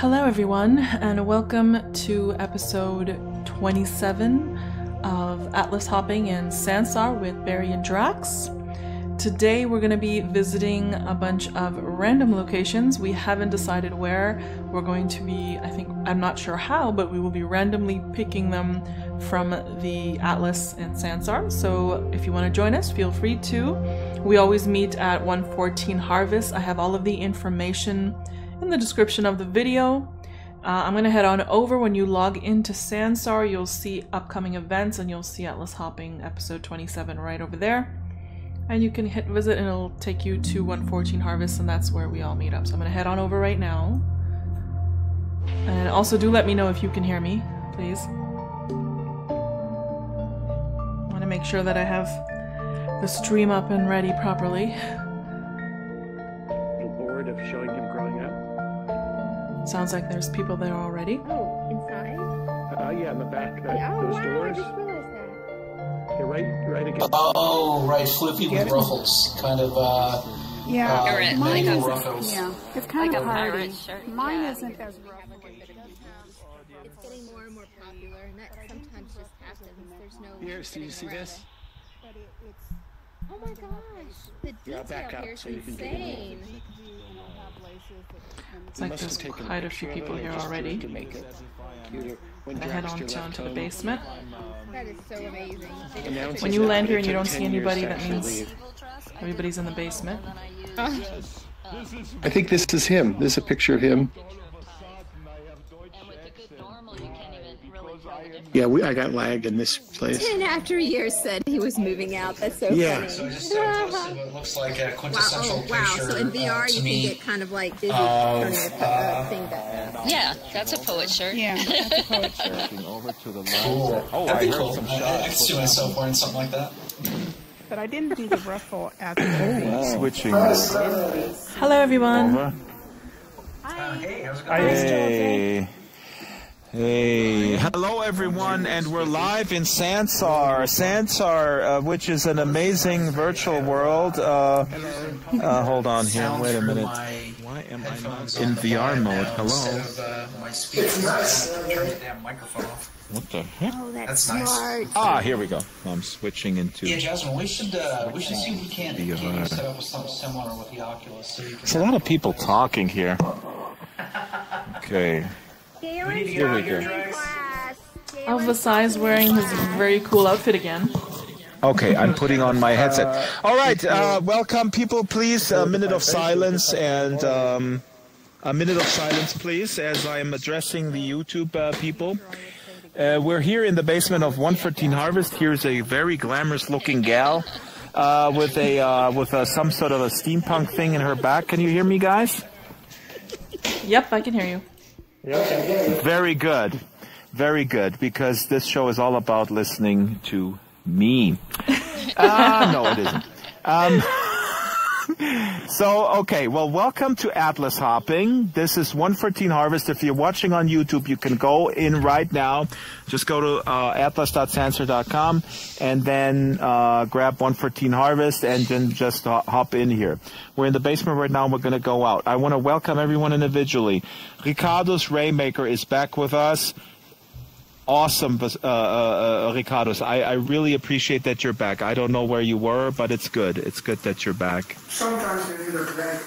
Hello everyone, and welcome to episode 27 of Atlas Hopping in Sansar with Barry and Drax. Today we're going to be visiting a bunch of random locations. We haven't decided where. We're going to be, I'm not sure how, but we will be randomly picking them from the Atlas in Sansar. So if you want to join us, feel free to. We always meet at 114 Harvest. I have all of the information in the description of the video. I'm going to head on over. When you log into Sansar, you'll see upcoming events and you'll see Atlas Hopping episode 27 right over there. And you can hit visit and it'll take you to 114 Harvest, and that's where we all meet up. So I'm going to head on over right now. And also do let me know if you can hear me, please. I want to make sure that I have the stream up and ready properly. Bored of showing him growing up? Sounds like there's people there already. Oh, inside? Yeah, in the back. Those Wow, doors. I just realized that. Yeah, right against. Oh, right, flippy with ruffles, kind of. Yeah, mine is. ruffles. Yeah, it's kind like of a hardy. pirate shirt. Mine Yeah. isn't as rough. It's getting more and more popular, and that sometimes just happens. There's no. Here, do you see this? Oh my gosh, the Yeah, detail back up here is so you can get insane. It's like there's quite a few people here already. I head on down to the basement. That is so amazing. When you land here and you don't see anybody, that means everybody's in the basement. I think this is him. This is a picture of him. Yeah, I got lag in this place. And after years said he was moving out. That's so Yeah. So funny. I just posted what looks like a quintessential Wow, wow. picture So in VR, to you me. can get kind of like busy turning a thing back up. Yeah, that's a poet shirt. Yeah, that's a poet shirt. Cool. That'd be cool. I could see myself wearing something like that. But I didn't do the ruffle at the Switching Hello everyone. over. Hey, how's it going? Hey. Hey. Hello everyone, and we're live in Sansar. Sansar, which is an amazing virtual world. Hold on here, wait a minute. Why am I not in VR mode? Hello? My speakers. Turn the damn microphone off. What the heck? Oh, that's That's nice. smart. Ah, here we go. I'm switching into... Yeah, Jasmine, we should see if we can't VR. set up with something similar with the Oculus. So you can There's a lot of people talking here. Okay. Galen's Here we go. in class. Alpha Sai's wearing his very cool outfit again. Okay, I'm putting on my headset. All right, welcome people, please. A minute of silence and a minute of silence, please, as I am addressing the YouTube people. We're here in the basement of 114 Harvest. Here's a very glamorous-looking gal with some sort of a steampunk thing in her back. Can you hear me, guys? Yep, I can hear you. Very good. Very good, because this show is all about listening to me. No, it isn't. Okay, well, welcome to Atlas Hopping. This is 114 Harvest. If you're watching on YouTube, you can go in right now. Just go to atlas.sansar.com and then grab 114 Harvest and then just hop in here. We're in the basement right now and we're going to go out. I want to welcome everyone individually. Ricardo's Raymaker is back with us. Awesome, Ricardos. I really appreciate that you're back. I don't know where you were, but it's good. It's good that you're back. Sometimes you need a break.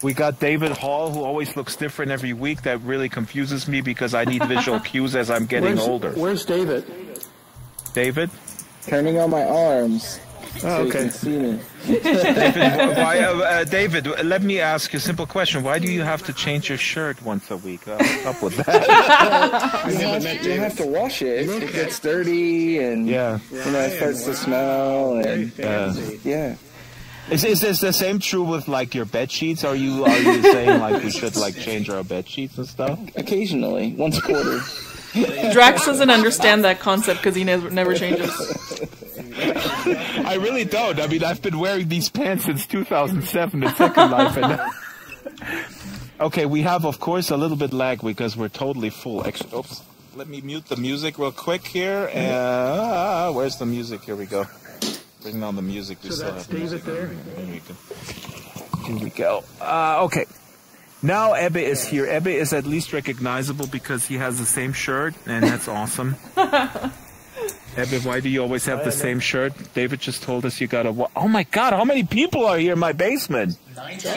We got David Hall, who always looks different every week. That really confuses me because I need visual cues as I'm getting older. Where's David? David? Turning on my arms. Oh, okay. So you can see me. David, let me ask you a simple question. Why do you have to change your shirt once a week? What's up with that? You have to wash it. It gets dirty and it starts to smell and yeah. Is this the same true with like your bed sheets? Are you saying like we should like change our bed sheets and stuff? Occasionally, once a quarter. Drax doesn't understand that concept because he never changes. I really don't. I mean, I've been wearing these pants since 2007 in Second Life. And okay, we have, of course, a little bit lag because we're totally full. Oops. Let me mute the music real quick here. Where's the music? Here we go. Bring on the music. So that's David there? Here we go. Okay. Now Ebbe is here. Ebbe is at least recognizable because he has the same shirt, and that's awesome. Ebbe, why do you always have the same shirt? David just told us you got a... Oh my God, how many people are here in my basement? 19.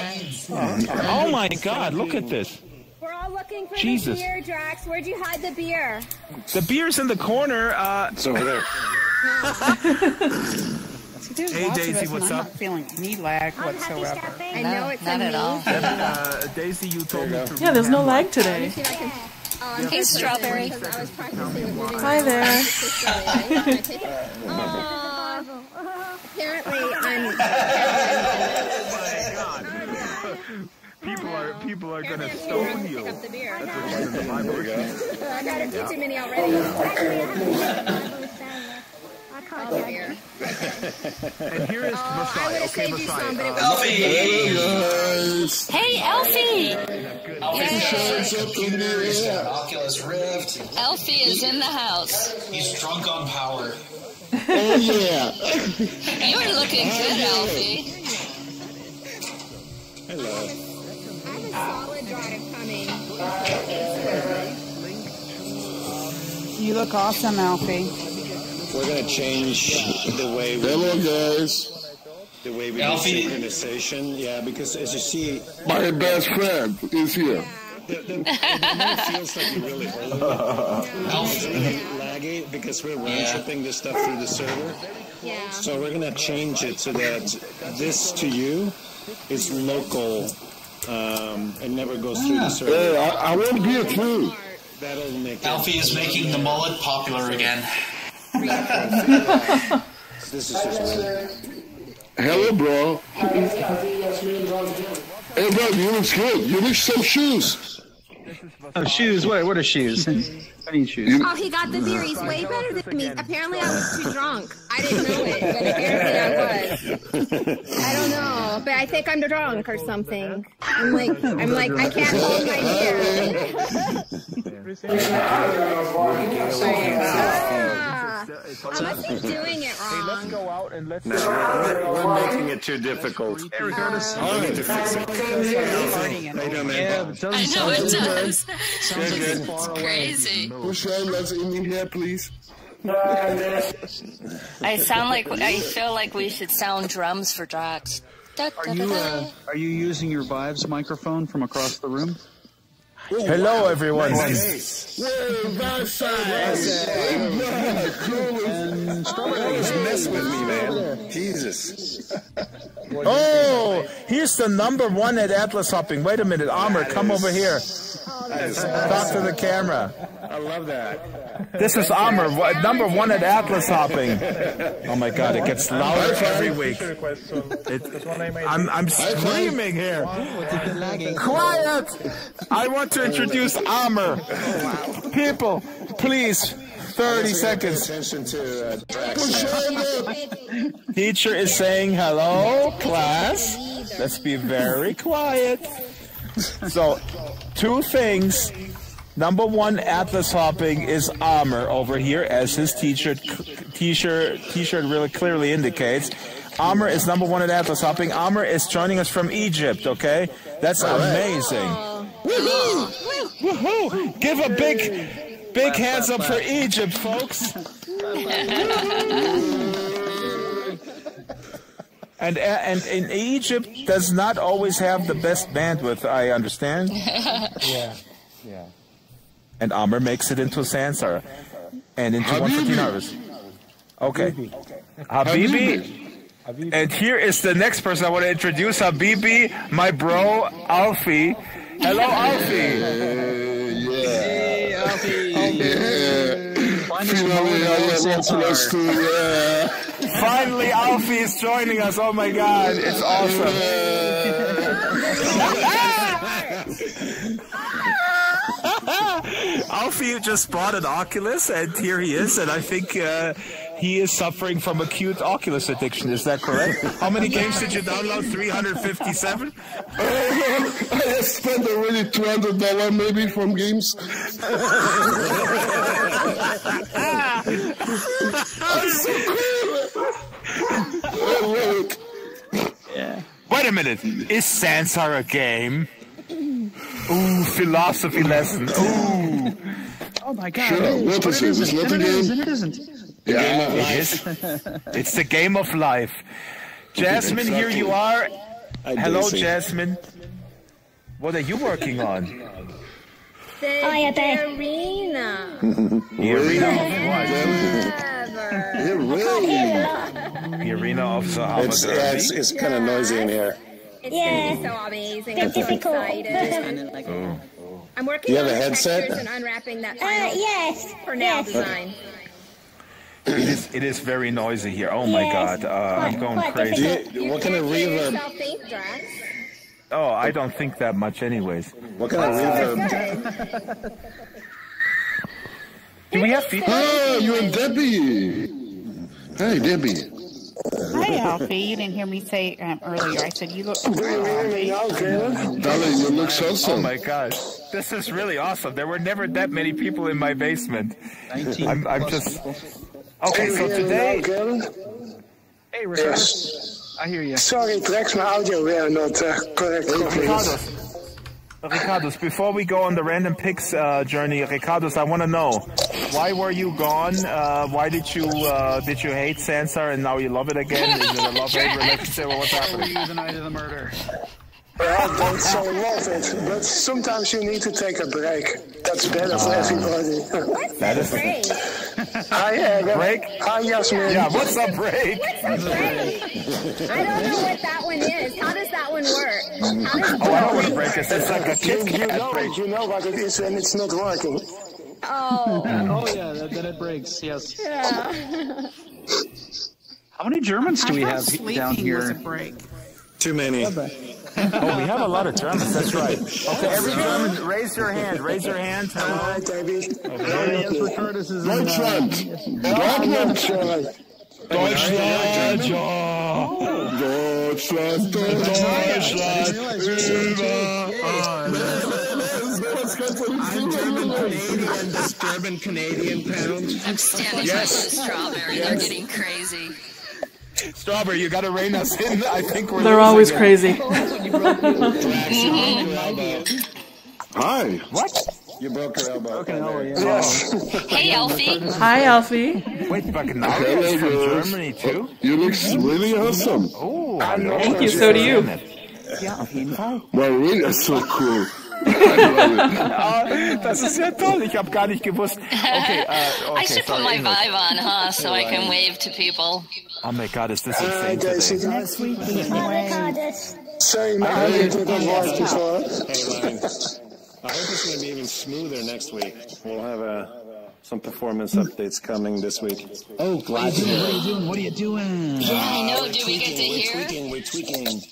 Oh my God, look at this. We're all looking for Jesus. the beer, Drax. Where'd you hide the beer? The beer's in the corner. It's over there. Hey Daisy, what's up? I'm not feeling any lag whatsoever. I know it's not at all. Daisy, you told me to... Yeah, there's no lag today. Hey, Strawberry. Hi there. Apparently, I'm. People are gonna stone you. Pick up the beer. There we go. I got a few too many already. Beer. And here is Masai. I would have saved you some, but it was Hey, Elfie! He's got an Oculus Rift. Elfie is in the house. He's drunk on power. Oh, yeah. You're looking good, Elfie. Hello. I have a solid drive coming. You look awesome, Alfie. We're going to change the way we... Hello, guys. The way we do synchronization. Yeah, because as you see... My best friend is here. The it feels like you're really early. It's really laggy because we're round-tripping this stuff through the server. Yeah. So we're going to change it so that this to you is local. It never goes through the server. Yeah, I want to be a too. That'll make Alfie is making the mullet popular again. This is just weird. Hello, bro. Hey, bro, you look good. You need some shoes. Oh, shoes? What are shoes? I need shoes. Oh, he got the beer. He's way better than me. Apparently, I was too drunk. I didn't know it, but apparently I was. I don't know, but I think I'm drunk or something. I'm like, I can't hold my beer. I must be doing it wrong. Hey, let's go out and let's... We're making it too difficult. Hey, regardless... I need to fix it. How you doing, man? I know it does. Good, good. It's crazy. Push on, let's in here, please. I feel like we should sound drums for Drax. Are you using your Vives microphone from across the room? Hello, everyone. And Strawberry's mess with me, man. Jesus. Oh, he's the #1 at Atlas Hopping. Wait a minute, Amr, come over here. Talk to the camera. I love that. This is Amr, #1 at Atlas Hopping. Oh my God, it gets louder every week. I'm screaming here. Quiet! I want to introduce Amr. People, please. 30 seconds. Attention to Teacher is saying hello, class. Let's be very quiet. So, 2 things. #1 Atlas Hopping is Amr over here, as his t-shirt really clearly indicates. Amr is #1 at Atlas Hopping. Amr is joining us from Egypt, okay? That's amazing. Woohoo! Woohoo! Give a big hands up for Egypt, folks. And in Egypt does not always have the best bandwidth, I understand. Yeah. And Amr makes it into Sansar and into 115 Harvest. Okay. Habibi. And here is the next person I want to introduce. Habibi, my bro, Alfie. Hello, Alfie. Hey, Alfie. Finally, Alfie is joining us. Oh my God, it's awesome. Alfie just bought an Oculus, and here he is, and I think he is suffering from acute Oculus addiction. Is that correct? How many games did you download? 357? I spent already $200 maybe from games. Yeah. Wait a minute. Is Sansar a game? Ooh, philosophy lesson. Ooh. Oh my God! Sure, what is it? It's not a game. It isn't. Yeah, it is. It's the game of life. Jasmine, here you are. Hello, Jasmine. What are you working on? The arena. The arena of what? The arena of Sahaba. It's kind of noisy in here. It's gonna be so amazing. I'm so excited. I'm working on the textures and unwrapping that final for now design. It is very noisy here. Oh my God, I'm going crazy. What kind of reverb? Oh, I don't think that much anyways. What kind of reverb? Do we have feedback? Oh, you and Debbie. Hey, Debbie. Hi, Alfie. You didn't hear me say earlier. I said you look. Darling, you look awesome. Oh my gosh, this is really awesome. There were never that many people in my basement. I'm just. Okay, so today. Hey, Ricardo. Yes. I hear you. Sorry, Drax, my audio were not correct. Ricardos, before we go on the random picks journey, Ricardos, I want to know, why were you gone? Why did you hate Sansar and now you love it again? Is it a love-hate relationship or what's happening? The night of the murder. I don't so love it, but sometimes you need to take a break. That's better for everybody. That is Great. Hi, Aga. break. Hi, Yasmin. Yeah, what's a break? What's a break? I don't know what that one is. How does that one work? How does Oh, I know what a break is. It's like a Kit Kat break. You know what it is and it's not working. Oh. Oh yeah, then it breaks. Yes. Yeah. How many Germans do we have down Sleeping was a here? break. Too many. Oh, we have a lot of Germans. That's right. Okay, every German, raise your hand. Raise your hand. Hello. Hi, Debbie. Yes, Ricardo's is in, Deutschland. Deutschland. Deutschland. I'm German Canadian, disturbing Canadian pound. I'm standing by the strawberry. They're getting crazy. Strawberry, you gotta rein us in. I think we're. They're always crazy. Hi. What? You broke your elbow. Okay, oh, yeah. Yes. Hey, Alfie. Hi, Alfie. Wait, but now you're from Germany too? You look really awesome. Oh, Thank you. So do you. Ja, auf jeden Fall. Well, really, that's so cool. Das ist ja toll. Ich habe gar nicht gewusst. Okay, I should put my vibe on, huh? So I can wave to people. Oh my God, is this Hi, insane Daisy. today? Next week. Sorry, my audio didn't work before. Hey, Ryan. I hope it's going to be even smoother next week. We'll have some performance updates coming this week. Oh, glad to hear. What are you doing? What are you doing? Yeah, I know. Do we get to hear? We're tweaking.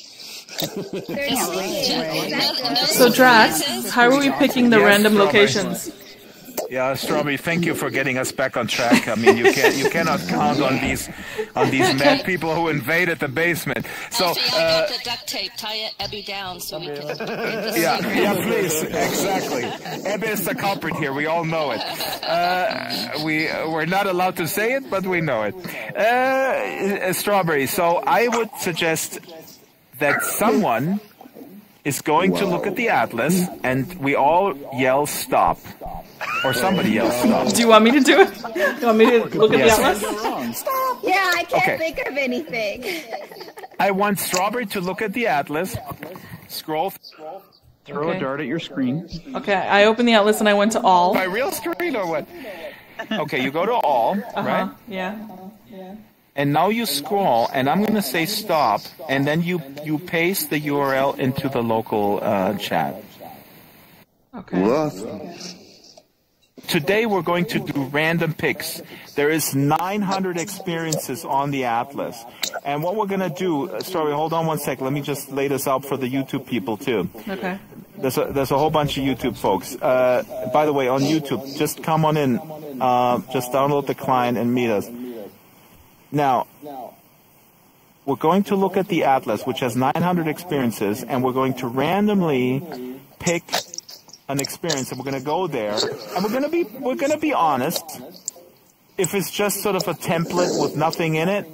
So, Drax, how are we picking the random locations? Yeah, Strawberry, thank you for getting us back on track. I mean, you cannot count on these mad people who invaded the basement. So, Alfie, I got the duct tape. Tie Abby down so we can. yeah, please, exactly. Ebbe is the culprit here. We all know it. We're not allowed to say it, but we know it. Strawberry. So I would suggest that someone is going to look at the atlas, and we all yell stop. Or somebody yells stop. Do you want me to do it? You want me to look at the atlas? Stop. Yeah, I can't think of anything. I want Strawberry to look at the atlas, scroll. Throw a dart at your screen. Okay, I opened the atlas and I went to all. My real screen or what? Okay, you go to all, right? Yeah. And now you scroll, and I'm going to say stop, and then you paste the URL into the local chat. Okay. What? Today we're going to do random picks. There is 900 experiences on the atlas. And what we're going to do, Strawberry, hold on one sec. Let me just lay this out for the YouTube people too. Okay. There's a whole bunch of YouTube folks. By the way, on YouTube, just come on in. Just download the client and meet us. Now, we're going to look at the atlas, which has 900 experiences, and we're going to randomly pick an experience, and we're going to go there, and we're going to be honest. If it's just sort of a template with nothing in it,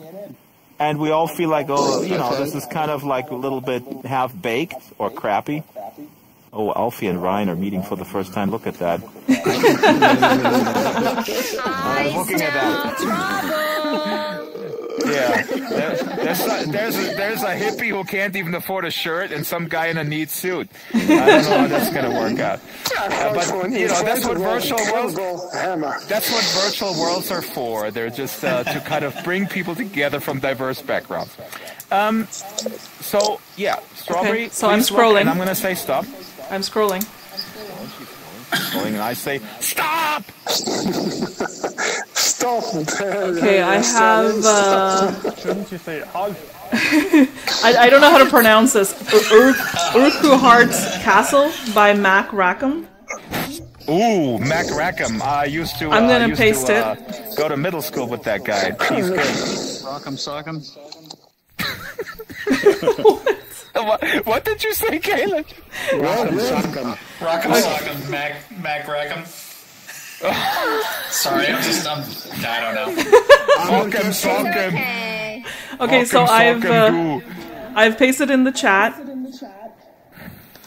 and we all feel like, oh, you know, this is kind of like a little bit half baked or crappy, Oh, Alfie and Ryan are meeting for the first time. Look at that. I looking at that. Yeah, there's a hippie who can't even afford a shirt, and some guy in a neat suit. I don't know how that's gonna work out. But you know, that's what virtual worlds. That's what virtual worlds are for. They're just to kind of bring people together from diverse backgrounds. So yeah, Strawberry. Okay, so I'm scrolling. And I'm gonna say stop. I'm scrolling. And I say stop. Stop. Okay, I have. Shouldn't you say hug? I don't know how to pronounce this. URQUHART Castle by Mac Rackham. Ooh, Mac Rackham. I used to. I'm gonna paste it. Go to middle school with that guy. He's good. Rock'em sock'em. What did you say, Caleb? Rock'em sock'em. Rock'em sock'em, Mac Rackham. Sorry, I don't know. Rock'em sock'em. Okay, so I've pasted in the chat.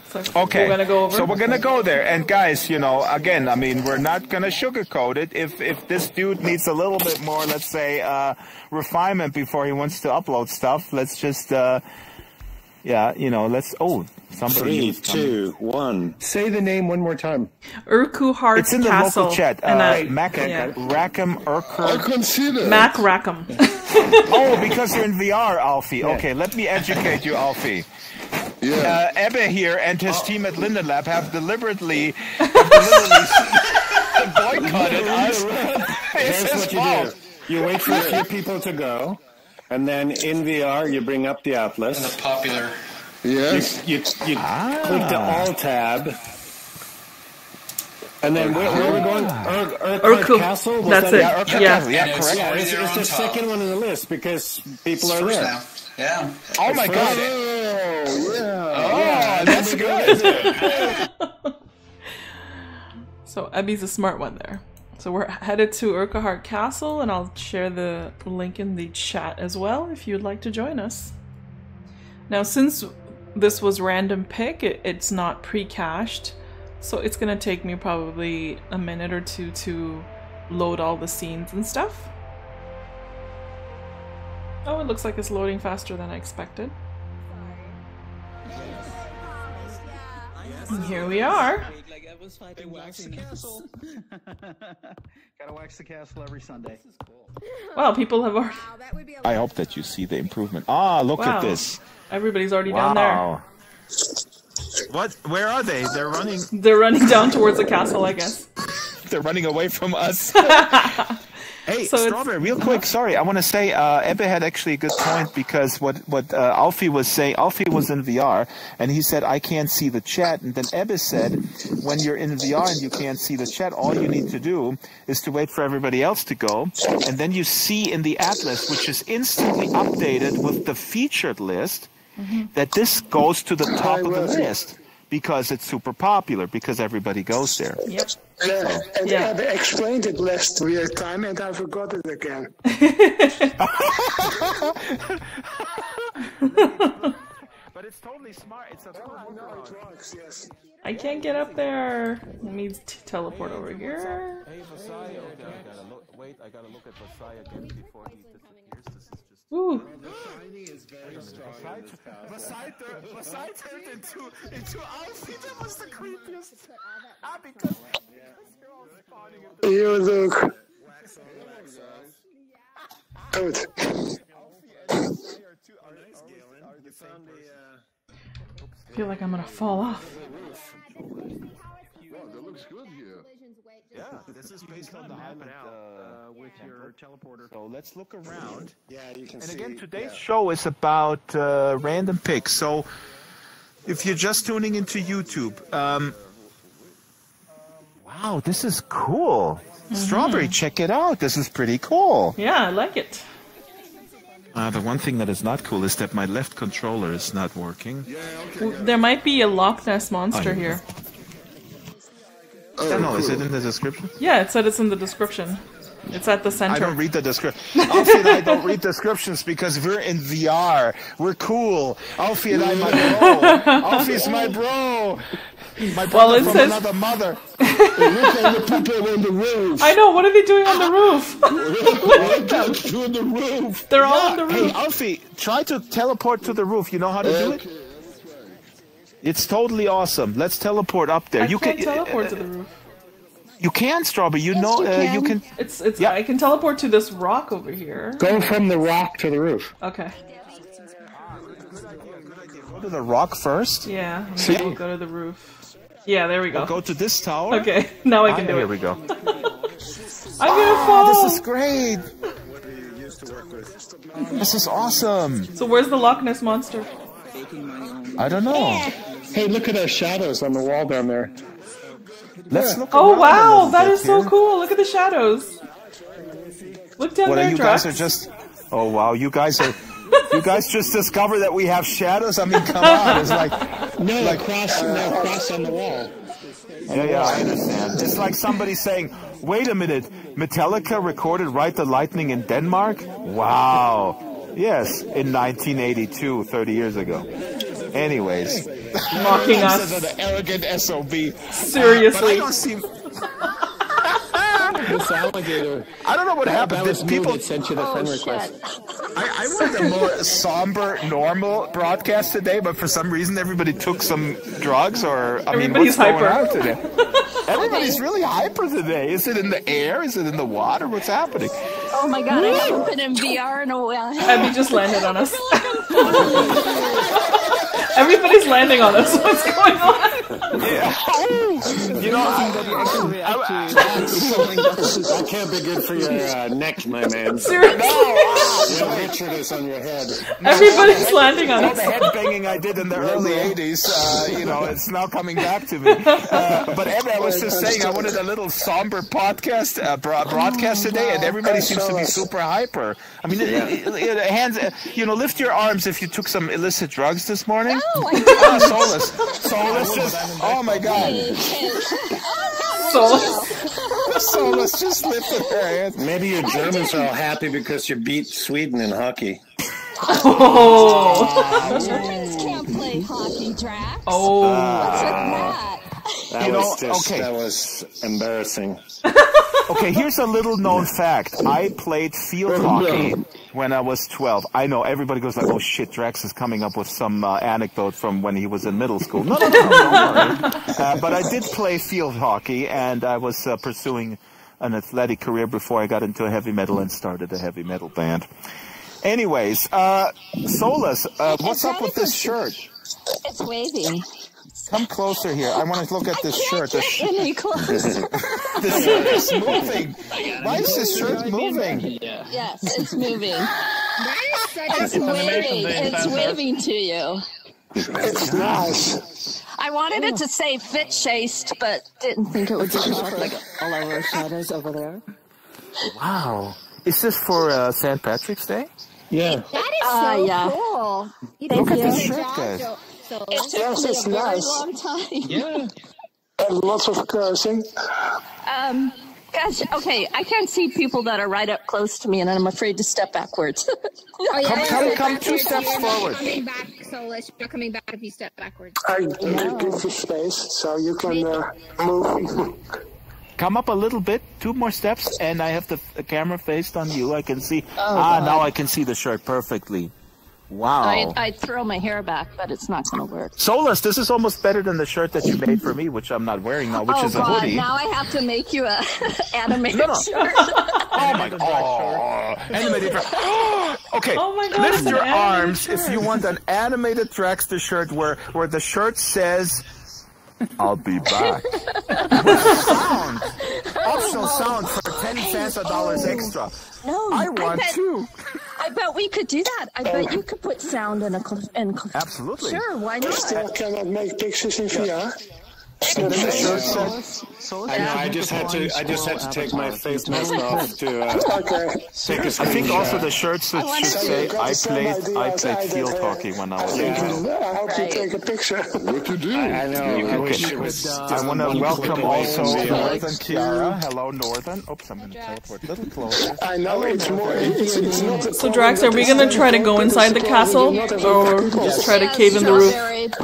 So okay, we're gonna go over. So we're gonna go there, and guys, you know, again, I mean, we're not gonna sugarcoat it. If this dude needs a little bit more, let's say, refinement before he wants to upload stuff, let's just, yeah, you know, let's. Oh, somebody. 3, 2, 1. Say the name one more time. URQUHART It's in the Castle. local chat. Mac Rackham, I can see that. Mac Rackham. Oh, because you're in VR, Alfie. Yeah. Okay, let me educate you, Alfie. Yeah. Ebbe here and his team at Linden Lab have deliberately boycotted us. Here's what you do. You wait for a few people to go, and then in VR you bring up the Atlas. And the popular. Yes. You click the Alt tab. And then where are we going? URQUHART Castle? That's it. Yeah, correct. Yeah, it's the second one on the list because people are there. Now. Yeah. Oh my God. Oh, that's good. So Ebby's a smart one there. So we're headed to URQUHART Castle, and I'll share the link in the chat as well if you'd like to join us. Now, since this was random pick, it's not pre-cached, so it's gonna take me probably a minute or two to load all the scenes and stuff. Oh, it looks like it's loading faster than I expected. And here we are. Gotta wax the castle every Sunday. Wow, people have already... I hope that you see the improvement. Ah, look at this. Everybody's already down there. What? Where are they? They're running. They're running down towards the castle, I guess. They're running away from us. Hey, so Strawberry, real quick, sorry, I want to say, Ebbe had actually a good point, because what Alfie was saying, Alfie was in VR, and he said, I can't see the chat, and then Ebbe said, when you're in VR and you can't see the chat, all you need to do is to wait for everybody else to go, and then you see in the Atlas, which is instantly updated with the featured list, that this goes to the top of the list. Because it's super popular, because everybody goes there. Yep. Yeah, and I explained it last weird time, and I forgot it again. But it's totally smart. It's a Yes. I can't get up there. Let me teleport over here. Hey, Vasai, wait, I gotta look at Vasai again before he disappears. This is just... Ooh. Vasai turned into Alfie. That was the creepiest. Because you're all spawning in the... You look good. I feel like I'm gonna fall off. That looks good here. Yeah, this is based on the Highland with your teleporter. So let's look around. Yeah, you can and see. again, today's show is about random picks. So if you're just tuning into YouTube, wow, this is cool. Strawberry, check it out. This is pretty cool. Yeah, I like it. The one thing that is not cool is that my left controller is not working. There might be a Loch Ness monster here. No, is it in the description? Yeah, it said it's in the description. It's at the center. I don't read the description. Alfie and I don't read descriptions because we're in VR. We're cool. Alfie and I, my bro. Alfie's my bro. My brother from another mother. Look at the people on the roof. I know. What are they doing on the roof? To the roof. They're all on the roof. Hey, Alfie, try to teleport to the roof. You know how to do it? It's totally awesome. Let's teleport up there. I can't teleport to the roof. You can, Strawberry. You know, you can. It's. Yeah. I can teleport to this rock over here. Go from the rock to the roof. Okay. Go to the rock first. Yeah. We'll go to the roof. Yeah, there we go. We'll go to this tower. Okay, now I can do it. Here we go. I'm gonna fall. This is great. This is awesome. So where's the Loch Ness monster? I don't know. Hey, look at our shadows on the wall down there. Let's look. Oh wow, that is so cool! Look at the shadows. Look down there, you Drax. guys are just. Oh wow, you guys are. You guys just discovered that we have shadows? I mean, come on. It's like... cross on the wall. Yeah, I understand. It's like somebody saying, wait a minute, Metallica recorded Ride the Lightning in Denmark? Wow. Yes, in 1982, 30 years ago. Anyways. Mocking us. An arrogant SOB. Seriously. But I don't see... This alligator. I don't know what happened. Did people sent you the friend request? I wanted a more somber, normal broadcast today, but for some reason everybody took some drugs, or I mean, what's going on today? Everybody's really hyper today. Is it in the air? Is it in the water? What's happening? Oh my god, I haven't been in VR in a while. Abby just landed on us. Everybody's landing on us. What's going on? Yeah. You know, that can't be good for your neck, my man. Seriously? No, Richard is on your head. Everybody's landing on all us. the headbanging I did in the early 80s, you know, it's now coming back to me. But Abby, I was just saying, I wanted a little somber podcast, broadcast today, and everybody seems to be super hyper. I mean, hands, you know, lift your arms if you took some illicit drugs this morning. No, I didn't. Soulless just, oh my god. Soulless just lifted her hands. Maybe your Germans are all happy because you beat Sweden in hockey. Oh. Germans can't play hockey, Drax. Oh. What's with that? That was embarrassing. Okay, here's a little known fact. I played field hockey when I was 12. I know, everybody goes like, oh shit, Drax is coming up with some anecdote from when he was in middle school. No, don't worry. But I did play field hockey, and I was pursuing an athletic career before I got into heavy metal and started a heavy metal band. Anyways, Solus, what's up with this shirt? It's wavy. Come closer here. I want to look at this shirt. Any closer. The shirt is moving. Why is this shirt moving? Yes, it's moving. It's waving. It's waving to you. It's nice. I wanted it to say fit chased, but didn't think it would be like all our shadows over there. Wow. Is this for St. Patrick's Day? Yeah. That is so cool. Look at this shirt, guys. Yes, it's nice. Long time. Yeah. And lots of cursing. Gosh, okay, I can't see people that are right up close to me, and I'm afraid to step backwards. Come 2 steps forward. Coming back, Solus. You're coming back if you step backwards. I give you space so you can move. Come up a little bit, 2 more steps, and I have the camera faced on you. I can see. Now I can see the shirt perfectly. Wow. I'd throw my hair back, but it's not going to work. Solus, this is almost better than the shirt that you made for me, which I'm not wearing now, which is a hoodie. Now I have to make you a animated shirt. Oh my god. Animated Drax. Okay, lift your arms if you want an animated Draxter shirt where the shirt says, I'll be back. With sound. Optional sound for 10 Sansa dollars extra. No, I want to. I bet we could do that. I bet you could put sound in a... Absolutely. Sure, why not? I still cannot make pictures in VR. I know. I just had to take my face mask off to take a screenshot. I think also the shirt should say I played field hockey when I was young. I hope you take a picture. What you do? I know. I wish it was. I want to welcome also Northern Kiara. Hello, Northern. Oops, I'm going to teleport a little closer. I know it's more. It's not a So, Drax, are we going to try to go inside the castle, or just try to cave in the roof?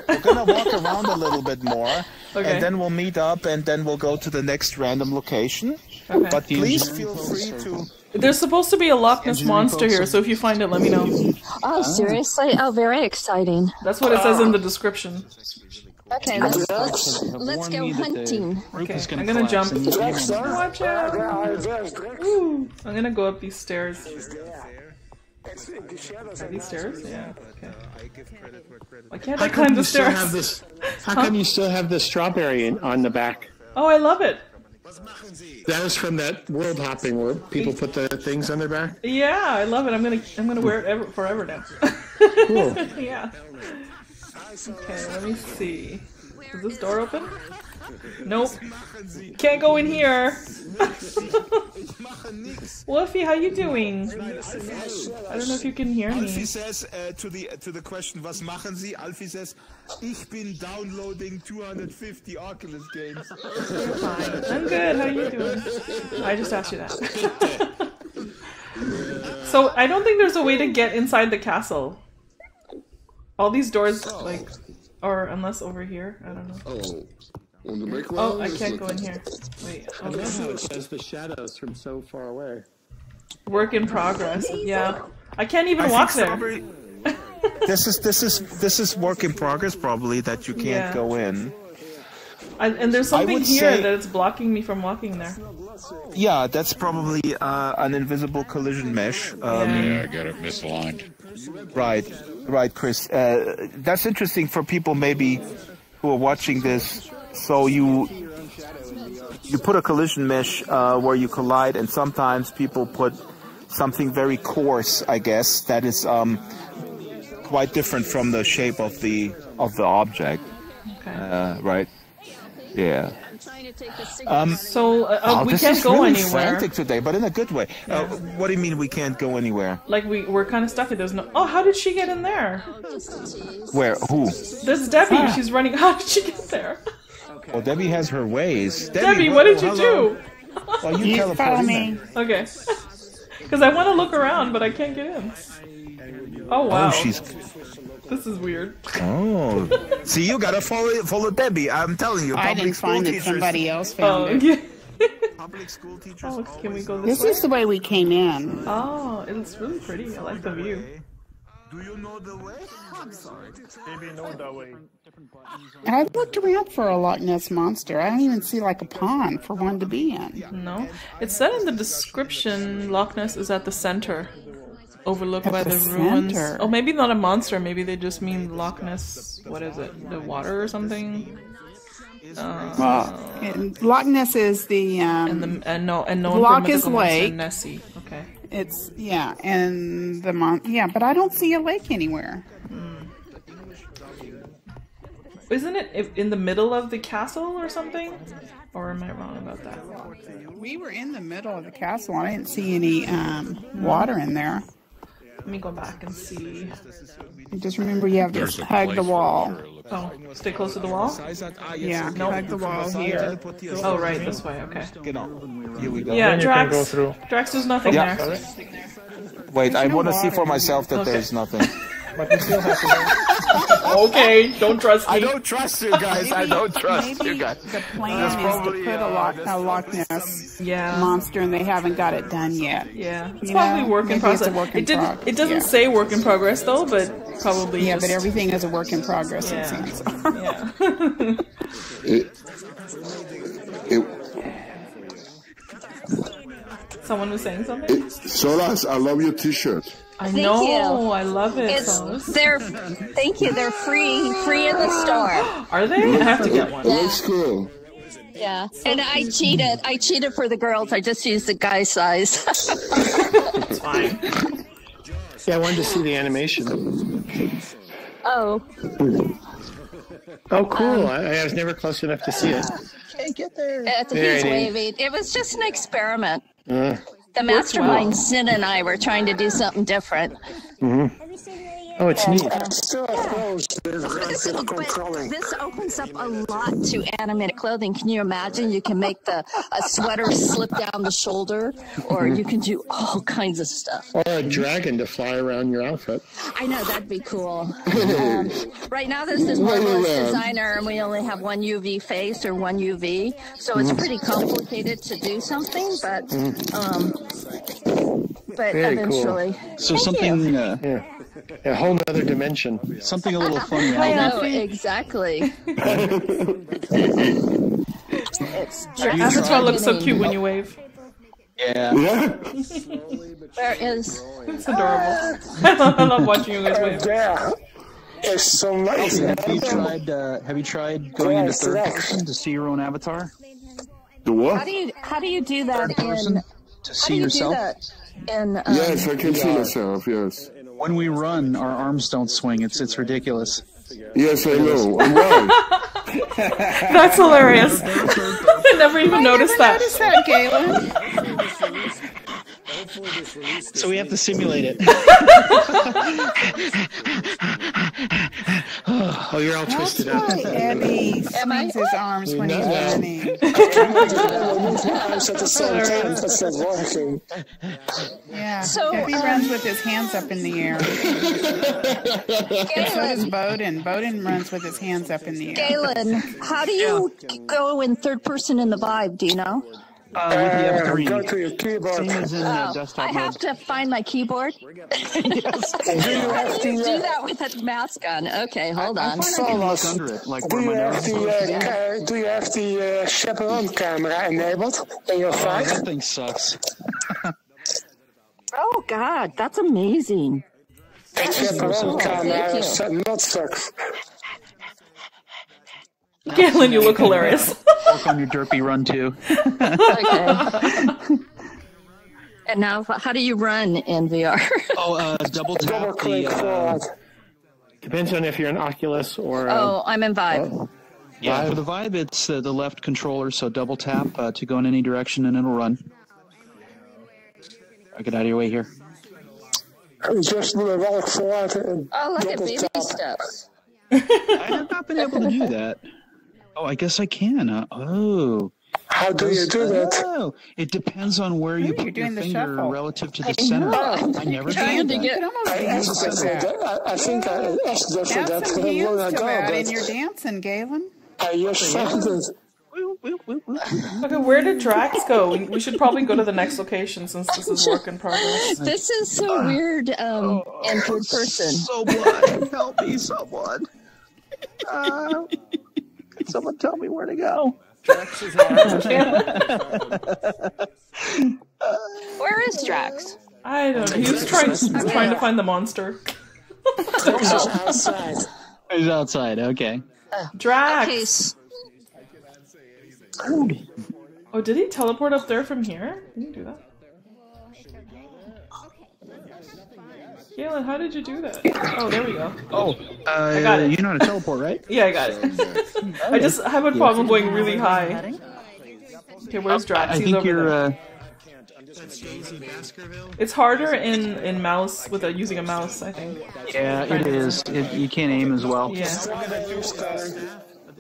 We're going to walk around a little bit more. Okay. and then we'll meet up, and then we'll go to the next random location. Okay. But please feel free to... There's supposed to be a Loch Ness monster here, so if you find it, let me know. Oh, seriously? Oh, very exciting. That's what it says in the descriction. Okay, let's go hunting. Okay, I'm gonna jump. Watch out! Ooh, I'm gonna go up these stairs. Are these stairs? Yeah. Okay. Why can't I climb the stairs? How come you still have the strawberry on the back? Oh, I love it. That was from that world hopping where people put the things on their back. Yeah, I love it. I'm gonna wear it forever now. Cool. Yeah. Okay, let me see. Is this door open? Nope. Can't go in here. Wolfie, how you doing? I don't know if you can hear me. Alfie says to the question, was machen Sie? Alfie says, ich bin downloading 250 Oculus games. You're fine. I'm good. How you doing? I just asked you that. So I don't think there's a way to get inside the castle. All these doors, like, or unless over here, I don't know. Oh, I can't go in here. Wait, I love how it says the shadows from so far away. Work in progress. Yeah, I can't even walk there. This is work in progress, probably, that you can't go in. And there's something here that it's blocking me from walking there. Yeah, that's probably an invisible collision mesh. Yeah, I got it misaligned. Right, Chris. That's interesting for people maybe who are watching this. So you put a collision mesh where you collide, and sometimes people put something very coarse, I guess, that is quite different from the shape of the object. Okay. Right. Yeah. So we can't go anywhere. This is really frantic today, but in a good way. What do you mean we can't go anywhere? Like we're kind of stuck. There's no. Oh, how did she get in there? Where? Who? There's Debbie. She's running. How did she get there? Well, Debbie has her ways. Debbie, what did you do? Well, you follow me. Okay. Because I want to look around, but I can't get in. Oh wow. Oh, This is weird. Oh, see, you gotta follow Debbie. I'm telling you. I didn't find it. Somebody else found it. Public school teachers. Oh, can we go this way? This is the way we came in. Oh, it's really pretty. I like the view. Do you know the way? I'm sorry. Maybe know the way. I've looked around for a Loch Ness monster. I don't even see like a pond for one to be in. No, it said in the description Loch Ness is at the center. Overlooked by the ruins. Oh, maybe not a monster. Maybe they just mean Loch Ness. What is it? The water or something? Loch Ness is the Loch is lake. Nessie. Okay. It's and the but I don't see a lake anywhere. Isn't it in the middle of the castle or something? Or am I wrong about that? We were in the middle of the castle. I didn't see any water in there. Let me go back and see. Just remember, you have to hug the wall. Oh, stay close to the wall? Yeah, hug the wall here. Oh, right, this way, okay. Here we go. Yeah, Drax, there's nothing there. Wait, I want to see for myself that there's nothing. But we still have to go. Okay, don't trust me. I don't trust you guys. I don't trust you guys. The plan is to put a Loch Ness monster, and they haven't got it done yet. Yeah, it's probably work in progress. It doesn't say work in progress though, but probably. Yeah, but everything is a work in progress. It seems. Someone was saying something. Solas, I love your T-shirt. I know, I love it. Thank you. They're free in the store. Are they? I have to get one. That's cool. Yeah, and I cheated. I cheated for the girls. I just used the guy size. It's fine. Yeah, I wanted to see the animation. Oh. Oh, cool. I was never close enough to see it. Can't get there. He's waving. It was just an experiment. The mastermind, Sin and I, were trying to do something different. Mm-hmm. Oh, it's neat. This opens up a lot to animated clothing. Can you imagine? You can make a sweater slip down the shoulder, or you can do all kinds of stuff. Or a dragon to fly around your outfit. I know, that'd be cool. Right now there's this marvelous designer, and we only have one UV face or one UV, so it's pretty complicated to do something, but eventually. Cool. So something, a whole other dimension. Something a little funny. I know, exactly. Your avatar looks so cute when you wave. Yeah. There is. It's adorable. I love watching you guys wave. Yeah. It's so nice. Have you tried going into third person to see your own avatar? The what? How do you do that in? To see yourself? Yes, I can see myself. Yes. When we run, our arms don't swing. It's ridiculous. Yes, I know. I'm right. That's hilarious. I never even noticed that. Galen. So we have to simulate it. Oh, you're all twisted up. Eddie swings his arms when he's running. Arms at the same time. That's not working. Yeah. So, Eddie runs with his hands up in the air. And so does Bowden. Bowden runs with his hands up in the air. Galen, how do you go in third person in the Vibe? Do you know? With the F3. Go to your keyboard. Same as in desktop I have to find my keyboard. Yes. How do you do that with a mask on? Okay, hold on. Do you have the chaperone camera enabled in your Vibe? That thing sucks. Oh God, that's amazing. The chaperone camera not sucks. Galen, you look hilarious. Work on your derpy run too. Okay. And now, how do you run in VR? Double click forward. Depends on if you're an Oculus or. I'm in Vibe. Yeah, for the Vibe, it's the left controller, so double tap to go in any direction, and it'll run. I'll get out of your way here. Just do a walk forward and look at baby steps. I have not been able to do that. Oh, I guess I can. How do you do that? Oh, it depends on where you put your finger relative to the center. I never did that. I asked that. I think I asked that for that a long ago. And you're dancing, Galen. I just found it. Okay, where did Drax go? We should probably go to the next location since this is work in progress. This is so weird in third person. Someone, help me, someone. Can someone tell me where to go? Drax is Where is Drax? I don't know. He's trying to find the monster. Drax is outside. He's outside, okay. Drax! Oh, did he teleport up there from here? Did he do that? Galen, how did you do that? Oh, there we go. I got it. You know how to teleport, right? Yeah, I got it. I just have a problem going really high. Okay, where's Drax? I think you're. It's harder in mouse with using a mouse, I think. Yeah, it is. You can't aim as well. Yeah.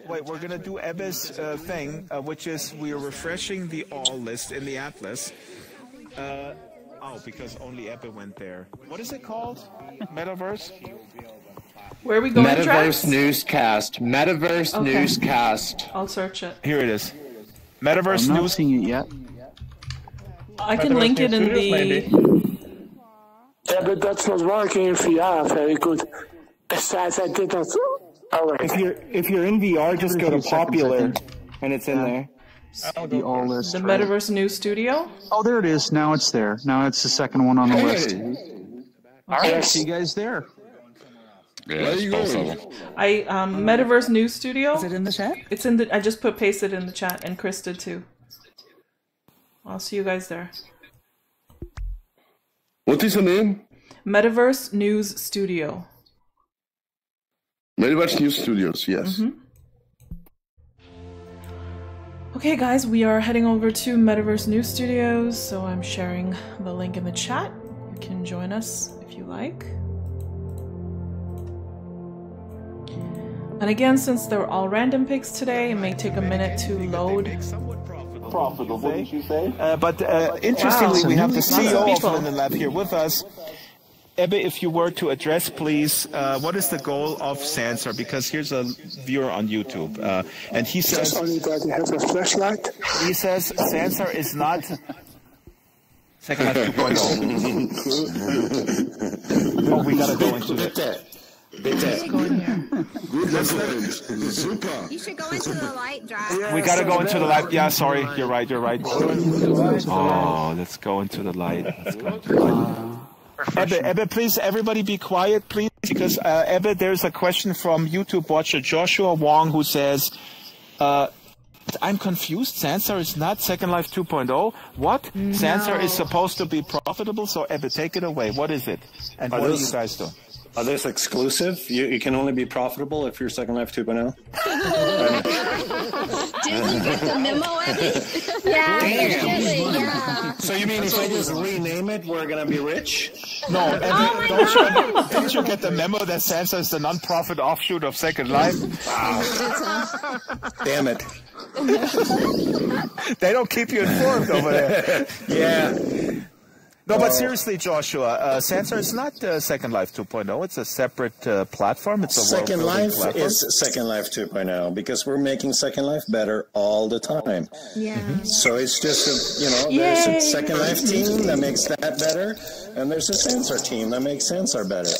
Wait, we're gonna do Ebba's thing, which is we are refreshing the all list in the atlas. Because only Ebba went there. What is it called? Metaverse? Where are we going, Metaverse Drax? Newscast. Metaverse Newscast. I'll search it. Here it is. Metaverse I'm not seeing it yet. I can link it in the... Yeah, but that's not working in VR very good. Besides, I did not... If you're in VR, just go to popular, and it's in there. The all list. The Metaverse News Studio? Oh, there it is. Now it's there. Now it's the second one on the list. All right, see you guys there. Yeah, it's both of them. Metaverse News Studio. Is it in the chat? It's in the. I just pasted it in the chat, and Chris did too. I'll see you guys there. What is the name? Metaverse News Studio. Metaverse News Studios, yes. Mm-hmm. Okay, guys, we are heading over to Metaverse News Studios, so I'm sharing the link in the chat. You can join us if you like. And again, since they're all random picks today, it may take a minute to load. Profitable, did you say? But interestingly, we have the CEO of Linden Lab here with us. Ebbe, if you were to address, please, what is the goal of Sansar? Because here's a viewer on YouTube, and he says... Just only that you have a flashlight. He says Sansar is not... Second Life 2.0. Oh, we gotta go into it. You should go into the light, Drax. We gotta go into the light. Yeah, sorry, you're right. Oh, let's go into the light. Ebbe, please, everybody be quiet, please, because Ebbe, there's a question from YouTube watcher Joshua Wong who says, I'm confused. Sansar is not Second Life 2.0. What? No. Sansar is supposed to be profitable, so Ebbe, take it away. What is it? And what do you guys do? Are these exclusive? You can only be profitable if you're Second Life 2.0? Didn't you get the memo, Eddie? Yeah, really, yeah. So you mean if I just rename it, we're going to be rich? No, Ebbe, don't you get the memo that Sansar is the non-profit offshoot of Second Life? Wow. Damn it. They don't keep you informed over there. Yeah. No, but seriously, Joshua, Sansar is not Second Life 2.0. It's a separate platform. It's a Second Life platform. is Second Life 2.0 because we're making Second Life better all the time. Yeah. So it's just, there's a Second Life team that makes that better, and there's a Sansar team that makes Sansar better.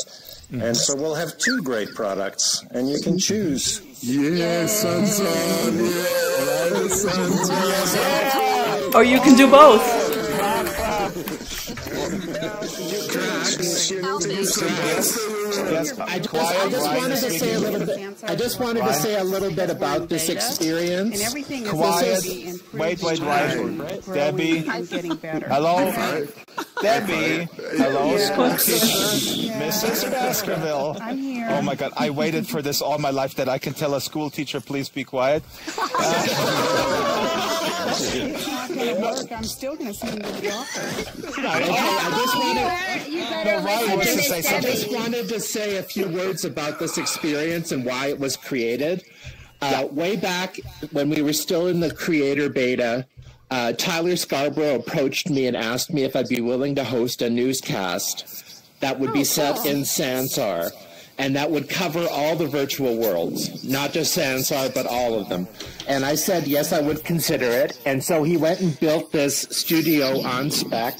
And so we'll have two great products, and you can choose. Yes, Sansar. Yes, Sansar. Or you can do both. I just wanted to say a little bit about this experience. Quiet. Wait. Debbie. Hello. Debbie. Hello, school teacher. Mrs. Baskerville. I'm here. Oh my God, I waited for this all my life that I can tell a school teacher, please be quiet. I'm still going to send you the offer. I just wanted to say a few words about this experience and why it was created. Way back when we were still in the creator beta, Tyler Scarborough approached me and asked me if I'd be willing to host a newscast that would be set in Sansar. And that would cover all the virtual worlds, not just Sansar, but all of them. And I said, yes, I would consider it. And so he went and built this studio on spec.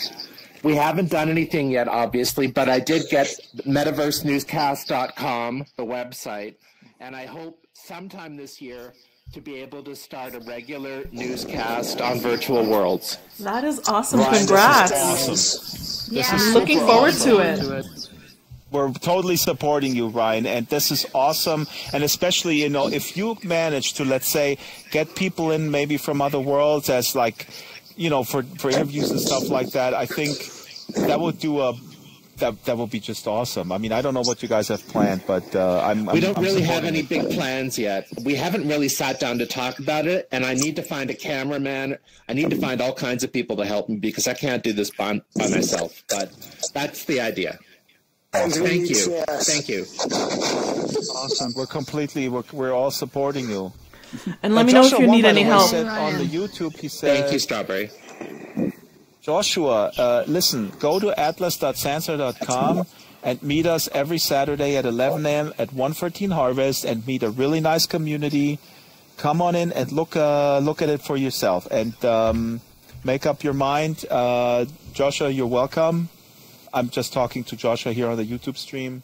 We haven't done anything yet, obviously, but I did get MetaverseNewscast.com, the website. And I hope sometime this year to be able to start a regular newscast on virtual worlds. That is awesome. Ryan, Congrats. This is awesome. I'm looking forward to it. We're totally supporting you, Ryan, and this is awesome. And especially, if you manage to, let's say, get people in maybe from other worlds as like, for interviews and stuff like that, I think that would do that would be just awesome. I mean, I don't know what you guys have planned, but we don't really have any big plans yet. We haven't really sat down to talk about it, and I need to find a cameraman. I need to find all kinds of people to help me because I can't do this by myself. But that's the idea. Thank you. Yes. Thank you. Awesome. We're all supporting you. And let me know if you need any help. On the YouTube, he said, thank you, Strawberry. Joshua, listen, go to atlas.sansar.com and meet us every Saturday at 11 a.m. at 114 Harvest and meet a really nice community. Come on in and look at it for yourself and make up your mind. Joshua, you're welcome. I'm just talking to Joshua here on the YouTube stream.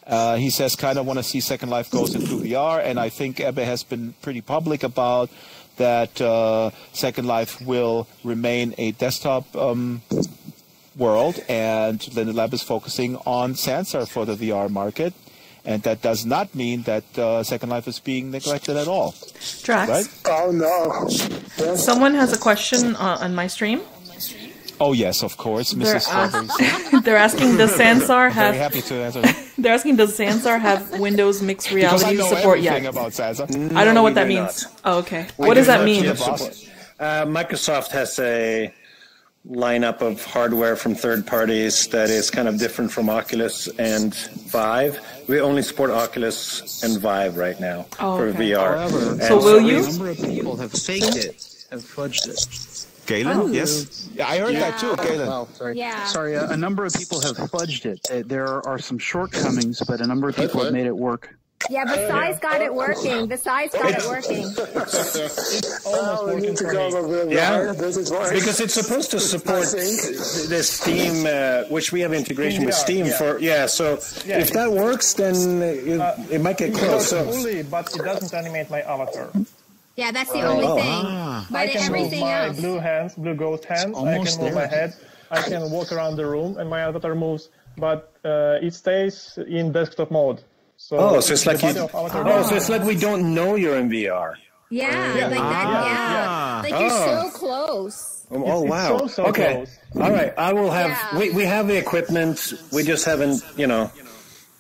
He says, kind of want to see Second Life goes into VR, and I think Ebbe has been pretty public about that Second Life will remain a desktop world, and Linden Lab is focusing on Sansar for the VR market, and that does not mean that Second Life is being neglected at all. Drax? Right? Oh, no. Someone has a question on my stream. Oh yes, of course, Mrs. Strawberry. They're asking, does Sansar have? Very happy to answer. They're asking, does Sansar have Windows mixed reality support yet? About Sansar. I don't know what that means. Oh, okay. What does that mean? Microsoft has a lineup of hardware from third parties that is kind of different from Oculus and Vive. We only support Oculus and Vive right now for VR. However, so will you? A number of people have faked it, have fudged it. Galen, yes. Yeah, I heard that too, Galen. Well, sorry. Yeah. Sorry, a number of people have fudged it. There are some shortcomings, but a number of people have made it work. Yeah, the size got it working. The size got it working. We need to go over Yeah, this is why. because it's supposed to support the Steam, which we have integration with Steam for. Yeah, so if that works, then it might get close. So. Fully, but it doesn't animate my avatar. Yeah, that's the only thing. But I can move everything my else. blue ghost hands. I can move my head. I can walk around the room, and my avatar moves, but it stays in desktop mode. So so it's like so it's like we don't know you're in VR. Yeah, like that. Yeah, like you're so close. Oh wow. It's so okay. close. All right. I will have. We have the equipment. We just haven't,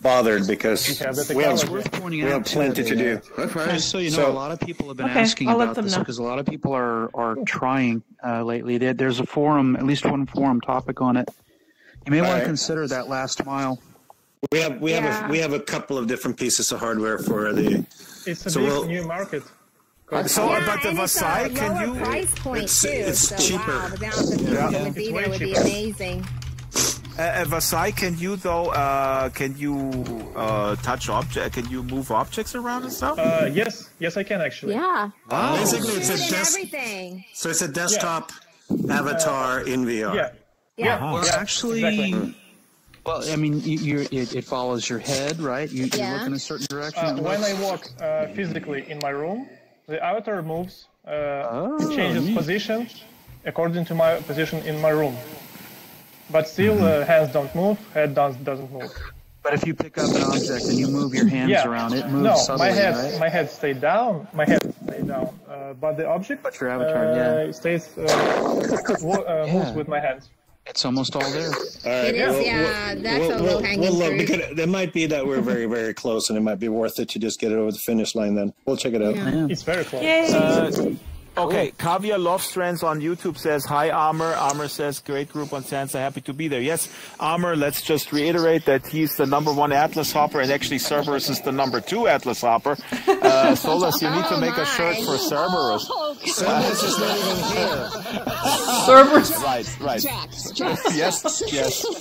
bothered because we have plenty to do. Just so you know, a lot of people have been asking about this because a lot of people are trying lately. There's a forum, at least one forum topic on it. You may want to consider that last mile. We have a couple of different pieces of hardware for the. It's a big new market. So, but the Vasai, can you? Price point it's cheaper. Wow, the balance of people would be there would be amazing. Vasai, can you though? Can you touch object? Can you move objects around and stuff? Yes, I can actually. Yeah. Wow. Basically, it's everything. So it's a desktop avatar in VR. Yeah. Well, actually. Exactly. Well, I mean, it follows your head, right? You look in a certain direction. When I walk physically in my room, the avatar moves, it changes position according to my position in my room. But still, hands don't move, head doesn't move. But if you pick up an object and you move your hands around, it moves subtly, right? My head stayed down. But the object your avatar, stays moves with my hands. It's almost all there. All right. It is, that's a low-hanging fruit. Because it might be that we're very, very close, and it might be worth it to just get it over the finish line. Then we'll check it out. Yeah. It's very close. Okay, Kavya Lovestrands on YouTube says, hi, Amr. Amr says, great group on Sansa, happy to be there. Yes, Amr, let's just reiterate that he's the #1 Atlas hopper, and actually Cerberus is the #2 Atlas hopper. Solus, you need to make a shirt for Cerberus. Cerberus is not even here. Cerberus. Right. Drax. Yes,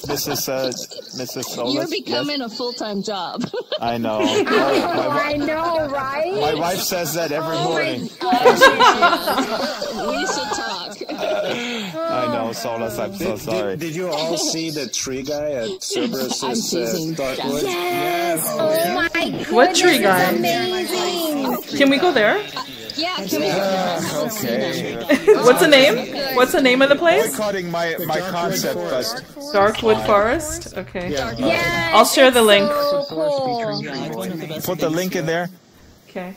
Mrs. Solus. You're becoming a full-time job. I know. I know, right? My wife says that every morning. We should talk. I know, Solus, I'm so sorry. Did you all see the tree guy at Cerberus's Darkwood? Yes! Oh my goodness, What tree guy? amazing! Can we go there? Yeah, can we go? Okay. What's the name? What's the name of the place? Boycotting my concept, but Darkwood Forest? Okay. Yes, I'll share the link. so cool. put the link in there. Okay.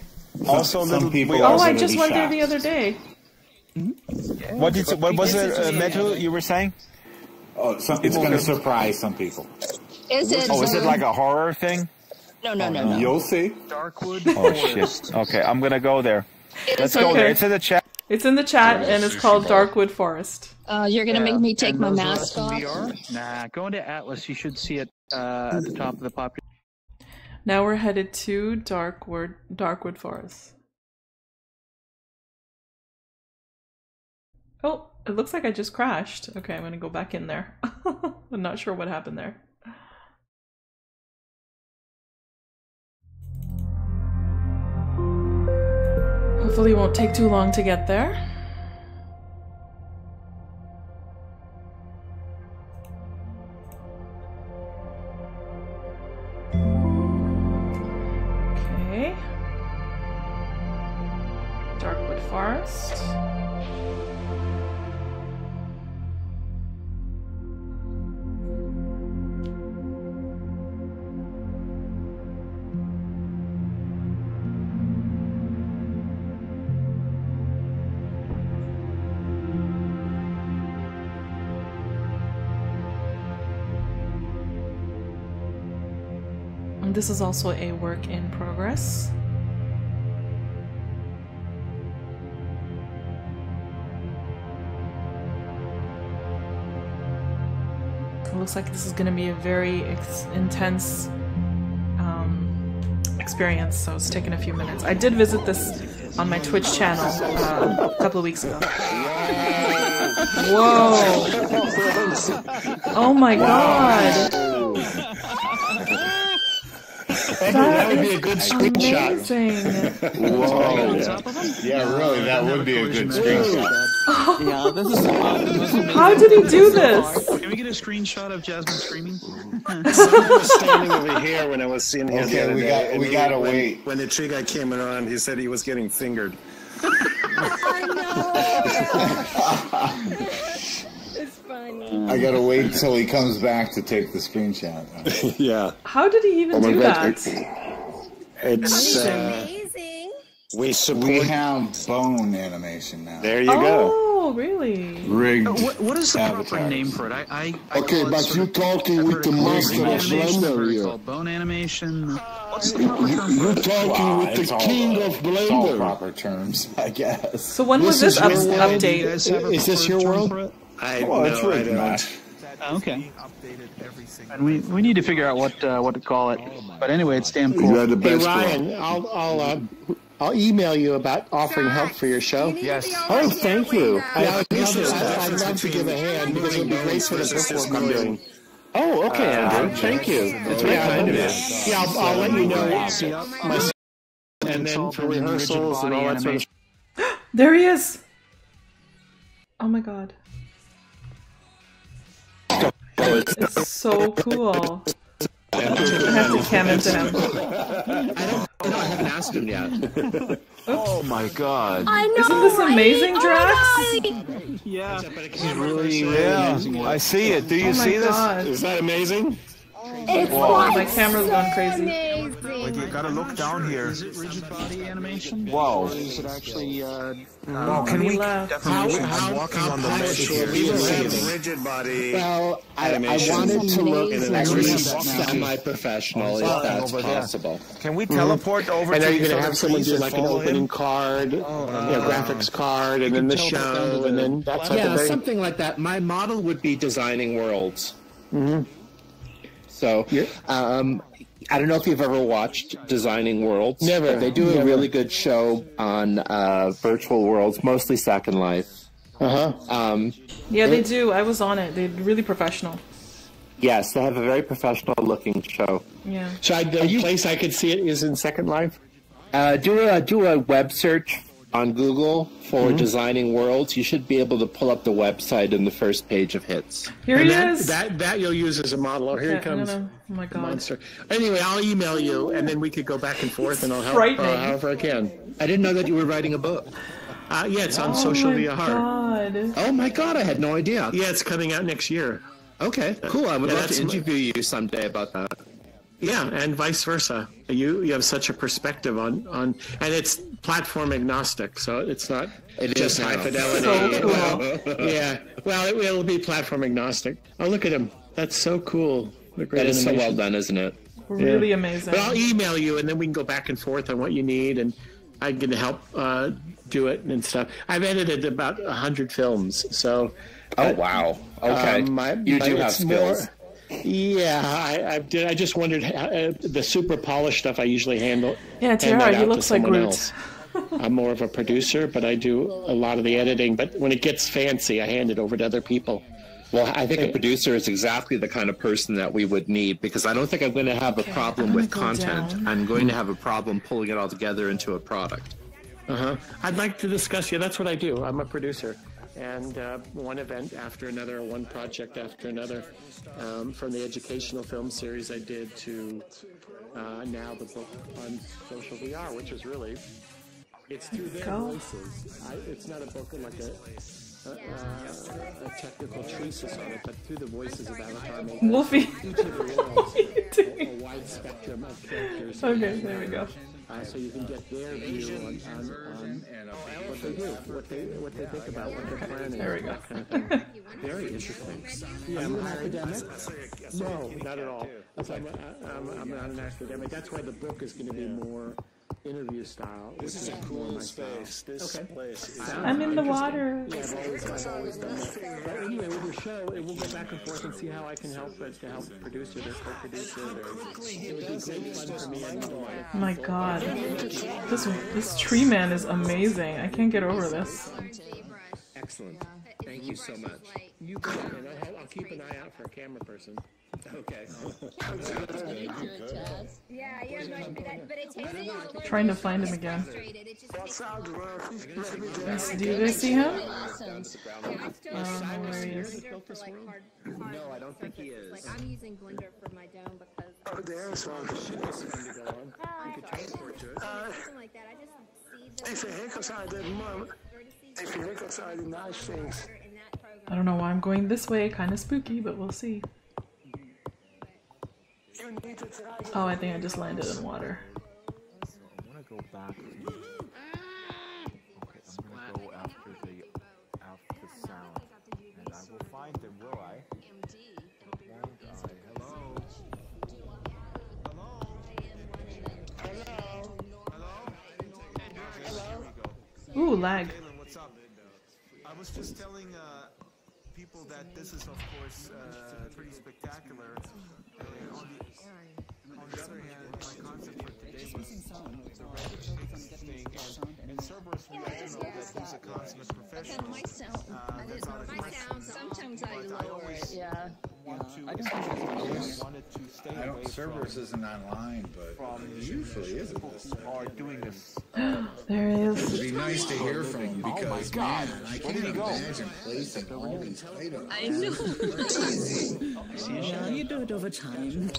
Also, little people. Oh, I just went there the other day. What was it, Metal? You were saying? Oh, it's going to surprise some people. Is it? Oh, is it like a horror thing? No. You'll see. Darkwood. Oh shit. Okay, I'm gonna go there. Let's go there. It's in the chat. It's in the chat, and it's called Darkwood Forest. You're gonna make me take my mask off? Nah, go into Atlas. You should see it at the top of the popular. Now we're headed to Darkwood Forest. Oh, it looks like I just crashed. Okay, I'm gonna go back in there. I'm not sure what happened there. Hopefully it won't take too long to get there. Okay. Darkwood Forest. This is also a work in progress. looks like this is going to be a very intense experience, so it's taken a few minutes. I did visit this on my Twitch channel a couple of weeks ago. Whoa! Oh my god! That would be a good screenshot. Whoa. Yeah, really, that would be a good screenshot. Yeah, this is how did he do this? Can we get a screenshot of Jasmine screaming? I was standing over here when I was seeing him. Okay, we gotta wait. When the tree guy came around, he said he was getting fingered. It's funny. I gotta wait until he comes back to take the screenshot. Yeah. How did he even do that? It's amazing. We have bone animation now. There you go. Oh, really? Rigged. What is the proper name for it? I okay, but you're talking with the master of Blender here. Bone animation. What's the proper term? You're talking with the king of Blender. All proper terms, I guess. So when was this update? Is this your world? It's rigged, man. Okay. And we need to figure out what to call it. But anyway, it's damn cool. Hey Ryan, I'll email you about offering help for your show. Yes. Oh, thank you. I'd love to give a hand because it would be great for the book work I'm doing. Oh, okay, Andrew. Thank you. That's very kind of you. Yeah, I'll let you know. And then for rehearsals and all that sort of stuff. There he is! Oh my god. It's so cool. I have to cam into him. I haven't asked him yet. Oh my god. I know, Isn't this amazing, Drax? Yeah. He's really amazing. I see it. Do you see this? Is that amazing? It's My camera's gone crazy. amazing. Wait, you gotta look down here. Is it rigid body animation? Whoa. Or is it actually Well, can we? left. I'm walking on the ledge here. We will have rigid body. Well, I wanted to look at semi-professional if that's possible. Can we teleport over and to are you these going to other have someone trees do and like an follow opening him? card, graphics card, and then the show, and then that's something like that. My model would be designing worlds. Mm-hmm. So, I don't know if you've ever watched Designing Worlds. Never. But they do a really good show on virtual worlds, mostly Second Life. Yeah, they do. I was on it. They're really professional. Yes, they have a very professional-looking show. Yeah. So the place I could see it is in Second Life? Do a web search on Google for Designing Worlds. You should be able to pull up the website in the first page of hits. Here he is. That you'll use as a model. Oh, here he comes. Oh my god. Monster. Anyway, I'll email you, and then we could go back and forth, and I'll help however I can. I didn't know that you were writing a book. Yeah, it's on Social Via Heart. Oh my god, I had no idea. Yeah, it's coming out next year. Okay, cool. I would love to interview you someday about that. Yeah, and vice versa. You have such a perspective on and it's platform agnostic, so it's not just high fidelity. So cool. Yeah, well, it'll be platform agnostic. Oh, look at him. That's so cool. That is so well done, isn't it? Really amazing. But I'll email you, and then we can go back and forth on what you need, and I can help do it and stuff. I've edited about 100 films, so. Oh wow! Okay, you do have skills. Yeah, I just wondered the super polished stuff I usually handle. Yeah, Tara, he looks like Groot. I'm more of a producer, but I do a lot of the editing. But when it gets fancy, I hand it over to other people. Well, I think a producer is exactly the kind of person that we would need, because I don't think I'm going to have a problem with content. I'm going to have a problem pulling it all together into a product. I'd like to discuss. Yeah, that's what I do. I'm a producer. And one event after another, one project after another, from the educational film series I did to now the book on social VR, which is really, it's through their voices. It's not a book like a technical treatise on it, but through the voices of Avatar makers. Wolfie. Each of the worlds a wide spectrum of characters. Okay, there we go. So you can get their view on what they do, what they think about, what they're planning. There we go. That kind of thing. Very interesting. Are you an academic? No, not at all. I'm not an academic. That's why the book is going to be more interview style. This is a cool space. This place is. I'm in the water. Yeah, I've always done that. But anyway, with your show, it will go back and forth and see how I can help it to help produce it or co-produce it. Or it would be great fun for me. Oh my God, this tree man is amazing. I can't get over this. Excellent. Thank you so much. You bet, and I'll keep an eye out for a camera person. Okay. Yeah, but it takes me Trying to find him again. Do you guys see him? Where he is. No, I don't think he is. Like, I'm using Blender for my dome because. Oh, there's one. You could transport to it. Like that. I just see If you hiccups, I did mom. If you hiccups, I did nice things. I don't know why I'm going this way. Kind of spooky, but we'll see. Oh, I think I just landed in water. So I want to go back to... Okay, I'm going to go after the sound. And I will find them, will I? Won't I? Hello? Ooh, lag. What's up? I was just telling people that this is, of course, pretty spectacular. On the other hand, my concept for today was the Reddit thing, and Cerberus, we all know that he's a consummate professional. Sometimes I lower it, yeah. Cerberus isn't online, but usually isn't. Are doing this. There he is. It'd be nice to hear from him because, man, I can't imagine placing all these items. I know. Yeah, you do it over time.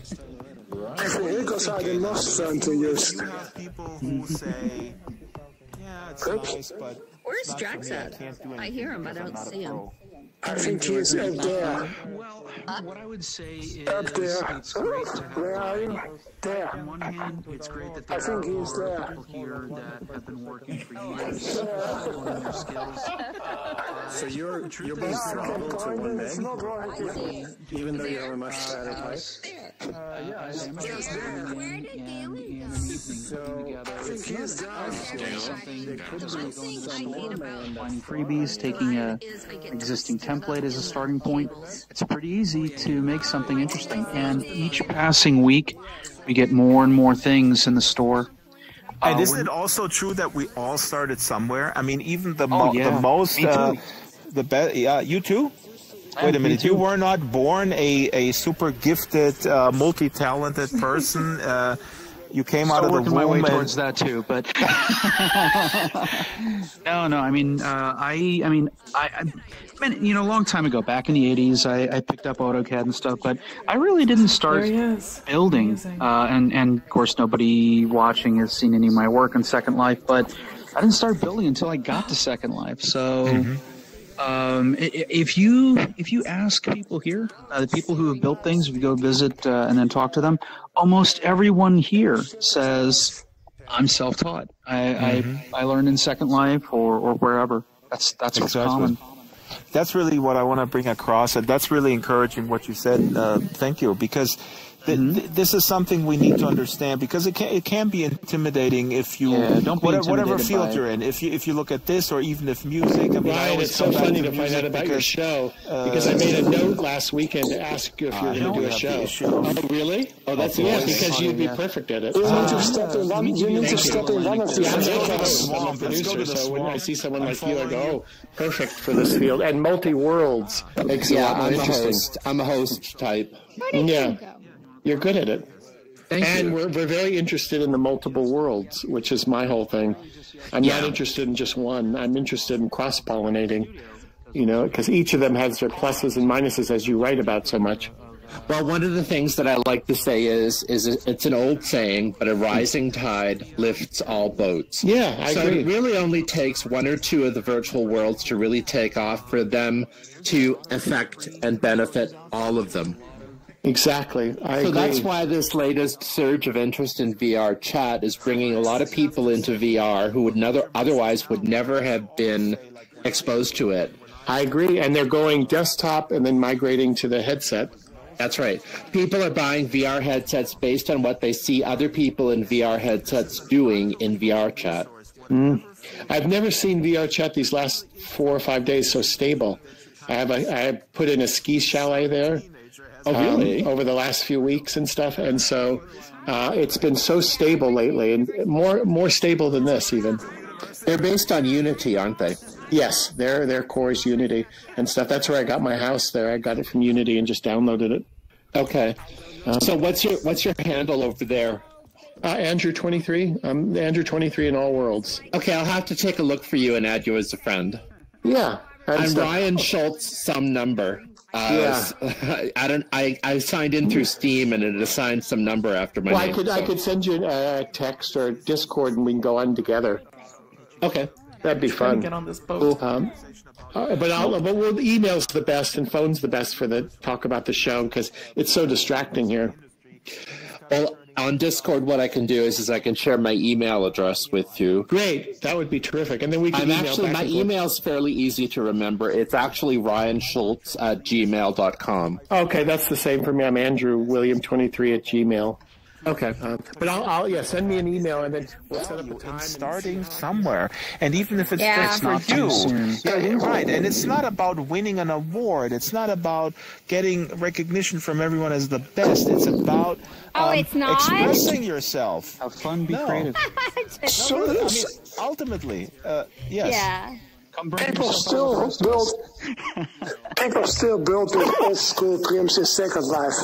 If you hiccups, I did most fun to use. You have people who say, yeah, it's nice, but Where's Drax at? I hear him, but I don't see him. I think he's up there. Well, what I would say is Up there. it's great to have Where are you? There. on one hand, it's great that I there think he's are there. people here that have been working for years, honing their skills. So you're being throttled to 1 meg, even though you have a much fatter pipe. Yeah, I am and in the evening together. Finding freebies, taking a existing template as a starting point. It's pretty easy to make something interesting, and each passing week we get more and more things in the store. And isn't it also true that we all started somewhere? I mean, even the most, the best. Yeah, you too. Wait a minute, you were not born a super gifted, multi-talented person. You came out of the womb. My way towards that too, but no. I mean, you know, a long time ago, back in the '80s, I picked up AutoCAD and stuff, but I really didn't start building. And of course, nobody watching has seen any of my work on Second Life, but I didn't start building until I got to Second Life. So. If you ask people here, the people who have built things, if you go visit and then talk to them, almost everyone here says, "I'm self-taught. I learned in Second Life or wherever." That's what's common. That's really what I want to bring across, and that's really encouraging what you said. Thank you, because this is something we need to understand, because it can be intimidating if you whatever field you're in. If you look at this, or even if music. I mean, Ryan, it's so funny to find out about your show, because I made a note last weekend to ask you if you were going to do a show. Oh, really? Oh, that's because you'd be perfect at it. You need to step in one. You need to step in one of the. I'm a producer, so when I see someone like you, I go, "Oh, perfect for this field." And multi-worlds makes it a lot more interesting. I'm a host type. Yeah. You're good at it. And we're very interested in the multiple worlds, which is my whole thing. I'm not interested in just one. I'm interested in cross-pollinating, you know, because each of them has their pluses and minuses, as you write about so much. Well, one of the things that I like to say is it's an old saying, but a rising tide lifts all boats. Yeah, I agree. So it really only takes one or two of the virtual worlds to really take off for them to affect and benefit all of them. Exactly. I agree. So that's why this latest surge of interest in VR chat is bringing a lot of people into VR who would otherwise would never have been exposed to it. I agree. And they're going desktop and then migrating to the headset. That's right. People are buying VR headsets based on what they see other people in VR headsets doing in VR chat. I've never seen VR chat these last 4 or 5 days so stable. I put in a ski chalet there. Oh, really? Over the last few weeks and stuff, and so it's been so stable lately, and more stable than this even. They're based on Unity, aren't they? Yes, their core is Unity and stuff. That's where I got my house there. I got it from Unity and just downloaded it. Okay. So what's your handle over there? Andrew23. I'm Andrew23 in all worlds. Okay, I'll have to take a look for you and add you as a friend. Yeah. I'm Ryan Schultz, some number. I signed in through Steam and it assigned some number after my name. I could send you a text or Discord and we can go on together. Okay. That'd be fun. Get on this boat. But email's the best and phone's the best for the talk about the show because it's so distracting here. Well, on Discord, what I can do is I can share my email address with you. Great, that would be terrific. And then we can my email's fairly easy to remember. It's actually ryanschultz@gmail.com. Okay, that's the same for me. I'm AndrewWilliam23@gmail. Okay. But I'll send me an email and then we'll set up a time. Starting somewhere. And even if it's just for you. Yeah, right. And it's not about winning an award. It's not about getting recognition from everyone as the best. It's about it's not? expressing yourself. Have fun, be creative. Ultimately, yes. Yeah. People still build with old school trims in Second Life.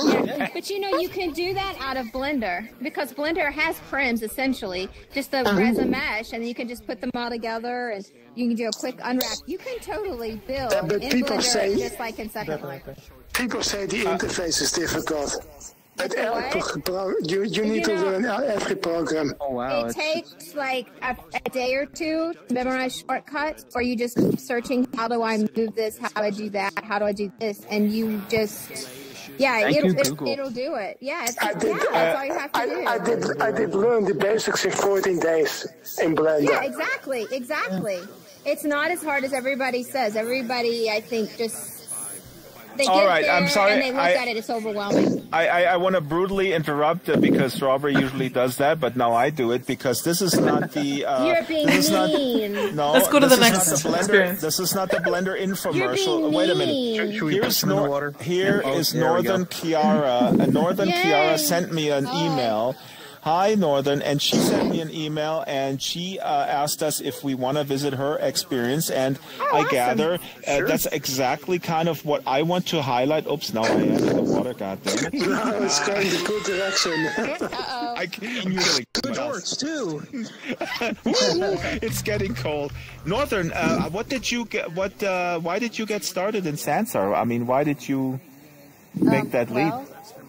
Yeah, but you can do that out of Blender because Blender has prims essentially, just the resin mesh, and you can just put them all together and you can do a quick unwrap. You can totally build in Blender just like in Second Life. People say the interface is difficult. But you need to learn every program. Oh wow! It takes like a day or two to memorize shortcuts, or you just keep searching. How do I move this? How do I do that? How do I do this? And you just. Yeah, it'll do it. Yeah, that's all you have to do. I did learn the basics in 14 days in Blender. Yeah, exactly. It's not as hard as everybody says. Everybody, I think, just they get there I'm sorry. and they look at it. It's overwhelming. I want to brutally interrupt because Strawberry usually does that, but now I do it because this is not the. You're being mean. No, let's go to the next experience. This is not the Blender infomercial. Wait a minute. Here is Northern Kiara. Northern Kiara sent me an email. Hi, Northern, and she sent me an email, and she asked us if we want to visit her experience, and I gather that's exactly kind of what I want to highlight. Oops, now I am in the water, goddammit. No, it's going in a good direction. I can really good shorts, too. It's getting cold. Northern, what did you get? Why did you get started in Sansar? I mean, why did you make that leap?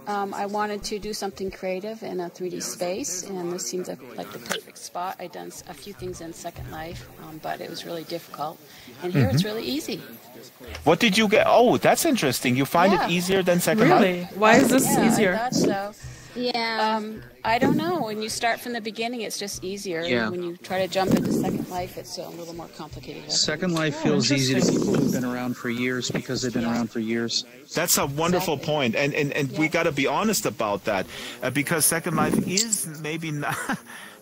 I wanted to do something creative in a 3D space, and this seems like the perfect spot. I'd done a few things in Second Life, but it was really difficult. And here it's really easy. What did you get? Oh, that's interesting. You find it easier than Second Life? Really? Why is this easier? I thought so. Yeah. I don't know. When you start from the beginning, it's just easier. Yeah. When you try to jump into Second Life, it's a little more complicated. Second Life feels easy to people who've been around for years because they've been around for years. That's a wonderful point, and we got to be honest about that, because Second Life is maybe not.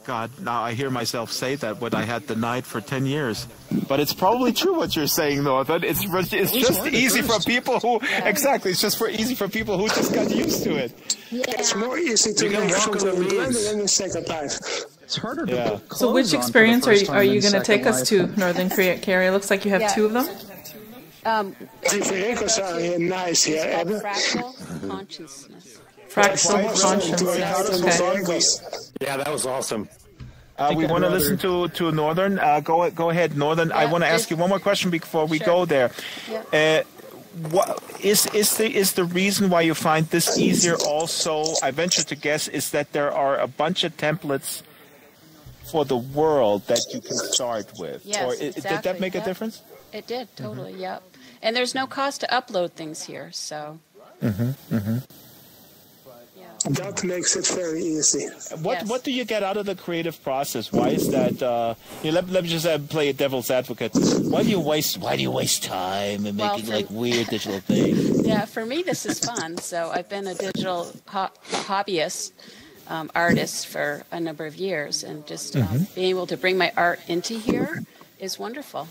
God, now I hear myself say that when I had denied for 10 years. But it's probably true what you're saying, Northern. It's just easy for people who exactly. It's just easy for people who just got used to it. Yeah. It's more easy to make something in Blender than in Second Life. It's harder to put clothes So which on experience for the first are you time going to take us to, Northern Carrie? It looks like you have two of them. The vehicles are nice here. Fractal consciousness. Fractal consciousness. Okay. Yeah, that was awesome. We want to listen to Northern. Go ahead, Northern. I want to ask you one more question before we go there. What is the reason why you find this easier? Also, I venture to guess is that there are a bunch of templates for the world that you can start with. Yes, or exactly. Did that make a difference? It did totally. Yep. And there's no cost to upload things here, so. That makes it very easy. What do you get out of the creative process? Why is that? Let me just play a devil's advocate. Why do you waste time in making like weird digital things? Yeah, for me, this is fun. So I've been a digital hobbyist, artist for a number of years, and just being able to bring my art into here is wonderful.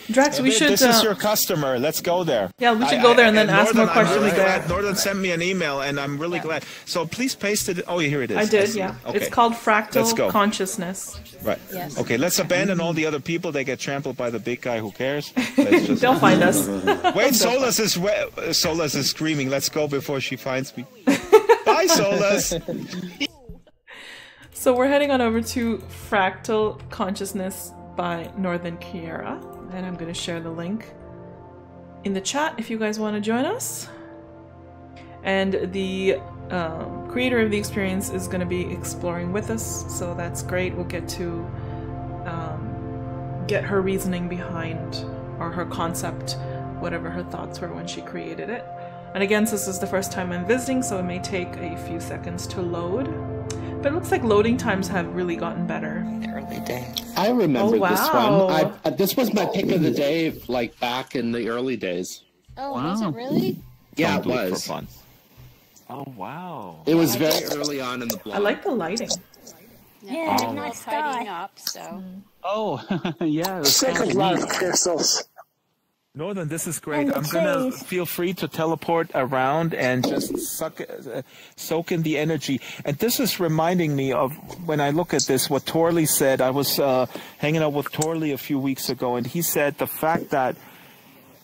Drax, we should... This is your customer. Let's go there. Yeah, we should go there and then ask more questions. I'm really glad. Northern sent me an email, and I'm really glad. So please paste it. Oh, here it is. I did, yeah. Okay. It's called Fractal Consciousness. Right. Yes. Okay, let's abandon all the other people. They get trampled by the big guy. Who cares? Just... They'll find us. Wait, Solus is screaming. Let's go before she finds me. Bye, Solus. So we're heading on over to Fractal Consciousness by Northern Kiera. And I'm going to share the link in the chat if you guys want to join us. And the creator of the experience is going to be exploring with us, so that's great. We'll get to get her reasoning behind, or her concept, whatever her thoughts were when she created it. And again, this is the first time I'm visiting, so it may take a few seconds to load. But it looks like loading times have really gotten better. Early days. I remember this one. This was my pick of the day, like back in the early days. Oh, was it really? Yeah, it was. For fun. Oh, wow. It was very early on in the blog. I like the lighting. Yeah, I'm not tidying up, so. Oh, yeah. Second life crystals. Northern, this is great. I'm going to feel free to teleport around and just soak in the energy. And this is reminding me of, when I look at this, what Torley said. I was hanging out with Torley a few weeks ago, and he said the fact that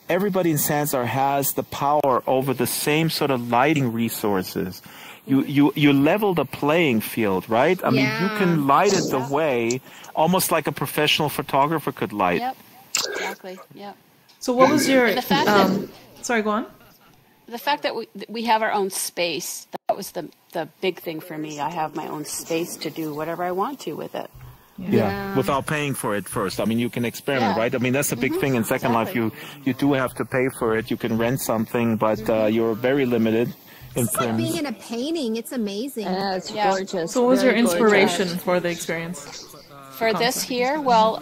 everybody in Sansar has the power over the same sort of lighting resources. You level the playing field, right? I mean, you can light it the way, almost like a professional photographer could light. Yep, exactly, yep. So what was your... The fact that, sorry, go on. The fact that we have our own space, that was the big thing for me. I have my own space to do whatever I want to with it. Yeah, without paying for it first. I mean, you can experiment, right? I mean, that's a big thing in Second Life. You do have to pay for it. You can rent something, but you're very limited in It's like being in a painting. It's amazing. It's gorgeous. So what was your inspiration for the experience? For this here, well,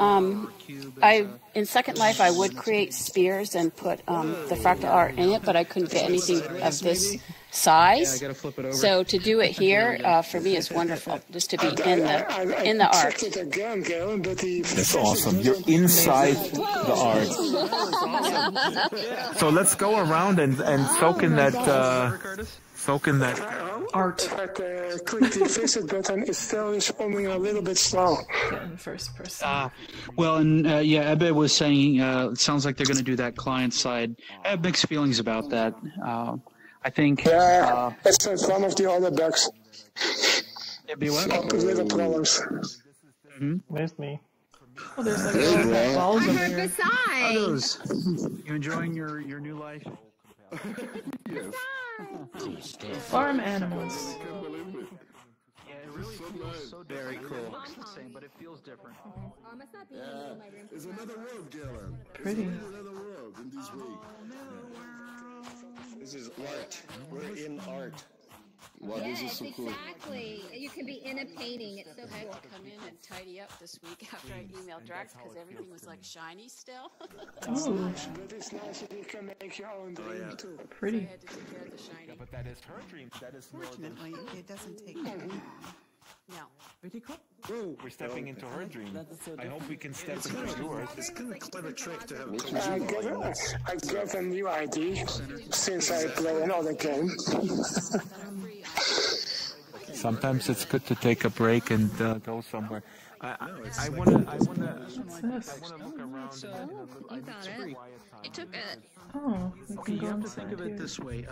in Second Life, I would create spears and put the fractal art in it, but I couldn't get anything of this size. So to do it here, for me, is wonderful, just to be in the art. That's awesome. You're inside the art. So let's go around and soak in that. Art. Click the visit button. It's still responding a little bit slow. In first person. Well, and yeah, Ebbe was saying it sounds like they're going to do that client side. I have mixed feelings about that. I think. Yeah, it's one of the other bugs. Ebbe, what? Little problems. There's me. Oh, there's like little balls over here. Others, you enjoying your new life? Yes. Farm animals. Yeah, it really feels so very cool. It's the same, but it feels different. There's another world, Galen. Pretty. Another world in this week. This is art. We're in art. Wow, this is so cool. Exactly. You can be in a painting. It's so I had cool. to come in and tidy up this week after I emailed Drax because everything was like shiny still. Oh, But it's nice if you can make your own dream too. pretty. I had to take care of the shiny. But that is her dream. That is Fortunately, it doesn't take long. No. Pretty cool. We're stepping into her dream. I hope we can step into yours. It's kind of a clever trick to have. I got a new ID since I play another game. Sometimes it's good to take a break and go somewhere. I wanna look around. You got it. You took it. Oh, Okay, you have to think of it this way.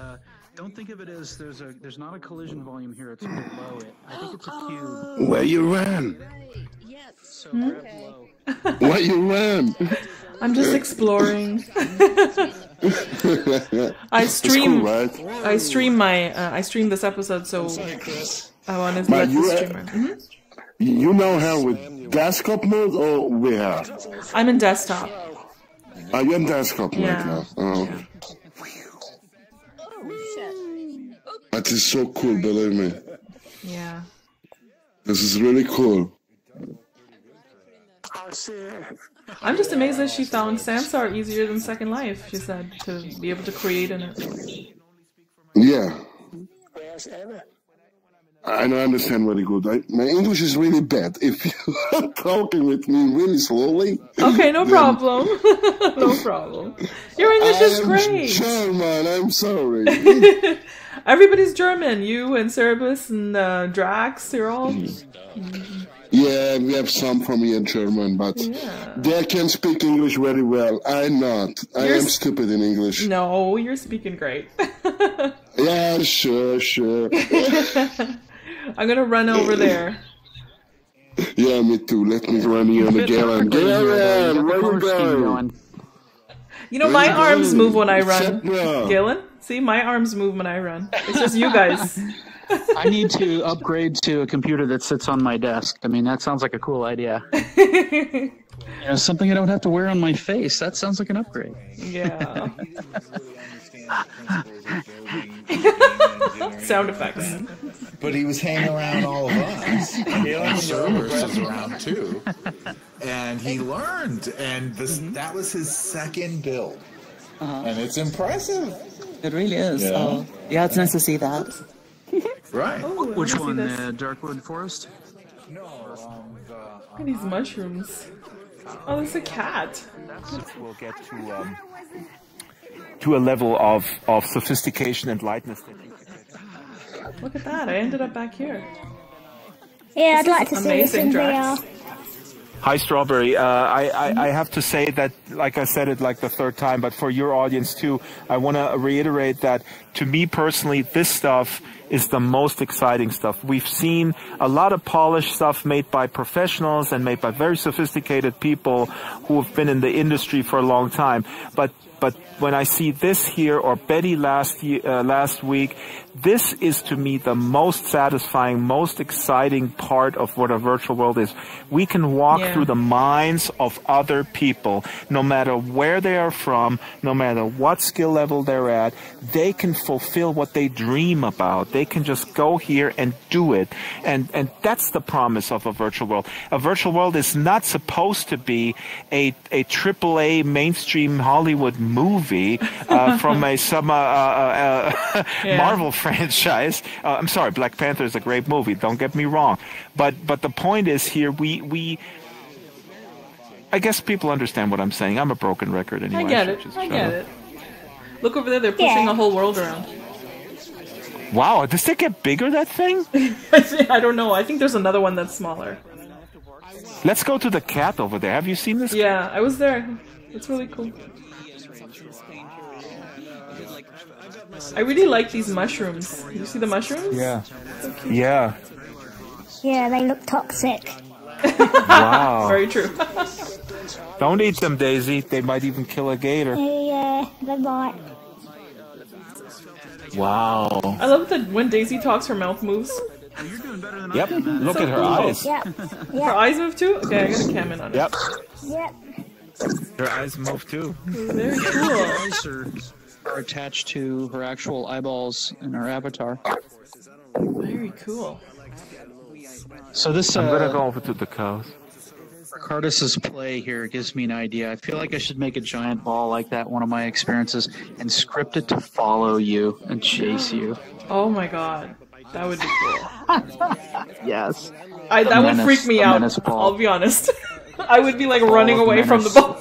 Don't think of it as there's not a collision volume here. It's below it. I think it's a cube. Where you ran? Yes. So grab low. Where you ran? I'm just exploring. I stream. Cool, right? I stream this episode, so I want to let the streamer. You now have with desktop mode or where? I'm in desktop. You're in desktop Yeah. right now. Oh. That is so cool, believe me. Yeah. This is really cool. I'm just amazed that she found Sansar easier than Second Life, she said, to be able to create in it. Yeah. I don't understand very good. My English is really bad. If you are talking with me really slowly... Okay, no problem. No problem. Your English is great. German, I'm sorry. Everybody's German. You and Cerebus and Drax, you're all... Yeah, we have some from here German, but they can speak English very well. I'm not. I am stupid in English. No, you're speaking great. Yeah, sure. I'm gonna run over there. Yeah, me too. Let me run here on the Galen. Galen, where you going? You know, my arms move when I run. Galen? See, my arms move when I run. It's just you guys. I need to upgrade to a computer that sits on my desk. I mean, that sounds like a cool idea. You know, something I don't have to wear on my face. That sounds like an upgrade. Yeah. Sound effects. But he was hanging around all of us. And Cerberus is around too. And he learned. And that was his second build. And it's impressive. It really is. Yeah, yeah, it's nice to see that. Right. Oh, which one? Darkwood Forest? No. Look at these mushrooms. Oh, there's a cat. We'll get to a level of sophistication and lightness. Look at that. I ended up back here. Yeah, I'd like to see this in Drax. VR. Hi, Strawberry. I have to say that, like I said it like the third time, but for your audience too, I want to reiterate that to me personally, this stuff is the most exciting stuff. We've seen a lot of polished stuff made by professionals and made by very sophisticated people who have been in the industry for a long time. But when I see this here, or Betty last week, this is to me the most satisfying, most exciting part of what a virtual world is. We can walk through the minds of other people, no matter where they are from, no matter what skill level they're at. They can fulfill what they dream about. They can just go here and do it. And that's the promise of a virtual world. A virtual world is not supposed to be a AAA mainstream Hollywood movie from some Marvel franchise. I'm sorry, Black Panther is a great movie. Don't get me wrong, but the point is here I guess people understand what I'm saying. I'm a broken record anyway. I get it. Look over there. They're pushing a whole world around. Wow, does it get bigger, that thing? I don't know. I think there's another one that's smaller. Let's go to the cat over there. Have you seen this? Yeah, I was there. It's really cool. I really like these mushrooms. You see the mushrooms? Yeah. So cute. Yeah. Yeah, they look toxic. Wow. Very true. Don't eat them, Daisy. They might even kill a gator. Yeah, they might. Wow. I love that when Daisy talks, her mouth moves. Yep. Look at her eyes. Yep. Her eyes move too? Okay, I got a cam in on it. Yep. Yep. Her eyes move too. Very cool. Are attached to her actual eyeballs in her avatar. Very cool. So this I'm gonna go over to the cows. Ricardus's play here gives me an idea. I feel like I should make a giant ball like that, one of my experiences, and script it to follow you and chase you. Oh my god. That would be cool. Yes. That would freak me out, I'll be honest. I would be like running away from the ball.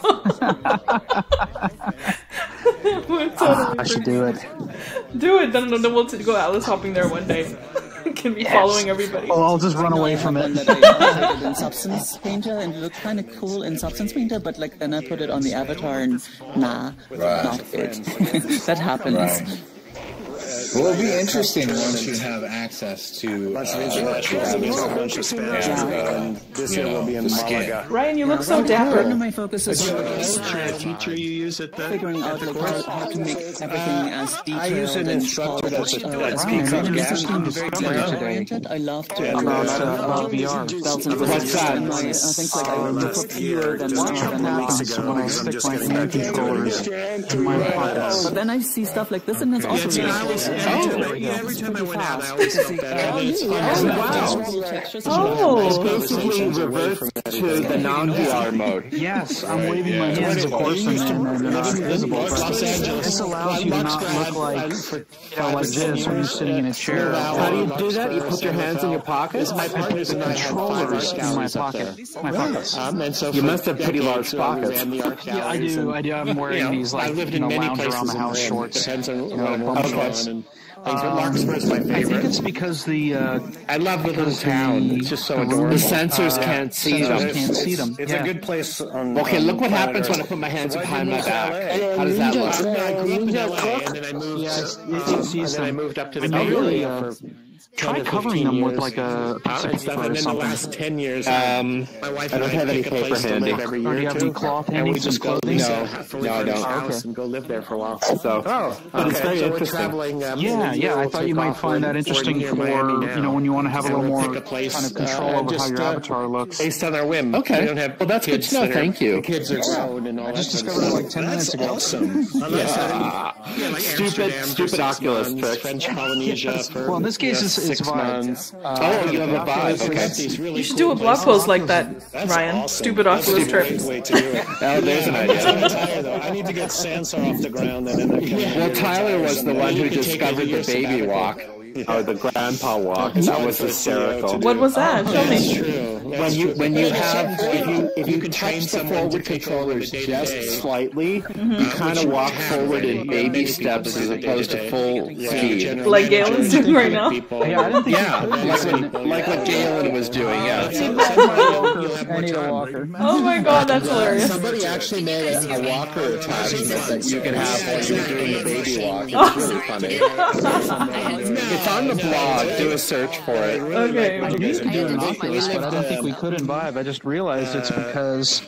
I should do it. Do it, then we'll go Atlas hopping there one day. Can be following everybody. Oh, I'll just run away from it. That I did in Substance Painter, and it looked kind of cool in Substance Painter, but like then I put it on the avatar, and not it. That happens. Right. Well, it'll be interesting once you have access to this year will be in Malaga. Ryan, you look so dapper. One of my focuses is feature you use at the figuring out like how to make everything as detailed. I use an instructor that's oriented. I love to VR belts and whistles, and my things like I look for fewer than one happens when I stick my hand controllers in my pockets. But then I see stuff like this, and it's also really cool. every time I went out, I always felt better. It's basically revert to the non-VR mode. Yes, I'm waving my hands, of course, and they're not visible. This allows you to not look like this when you're sitting in a chair. How do you do that? You put your hands in your pockets? I put the controllers in my pocket. You must have pretty large pockets. Yeah, I do. I'm wearing these lounge around the house shorts. Larkspur's my favorite. I think it's because I love the little town. It's just so adorable. The sensors can't see them. It's a good place. Okay, look what happens when I put my hands behind my back. How does that look? I grew up in LA, and then I moved up to the Bay Area for try covering them with like a piece of paper or and then something. the last 10 years, my wife I and don't I have any pick a place paper to live handy. every Or year do you have any cloth and handy? we just go No, lease I a fully don't. house and go live there for a while. So, but it's very interesting. Yeah, I thought you might find that interesting for, when you want to have a little more kind of control over how your avatar looks. Based on our whim. Okay. We don't have well, that's good to know. Thank you. The kids are grown and all that. I just discovered it like 10 minutes ago. Awesome. Stupid Oculus trick. French Polynesia for well, in this case, it's 6 months. You have a vibe. Okay. You should do a blog post like that, Ryan. Awesome. Stupid Oculus trips. Way to do it. There's an idea. I need to get Sansar off the ground. And then I can Well, Tyler was the one who discovered the baby walk. Or the grandpa walk. That was hysterical. What was that? Show me. When you have if you touch the forward controllers just slightly, you kind of walk forward in baby steps as opposed to full speed. Like Galen's doing right now. Like what Galen was doing. Yeah. I need a walker. Oh my god, that's hilarious. Somebody actually made a walker attachment that you can have while you're doing the baby walk. It's really funny. It's on the blog. Do a search for it. Okay. I need to do an Oculus, but I don't think we could in Vive. I just realized it's because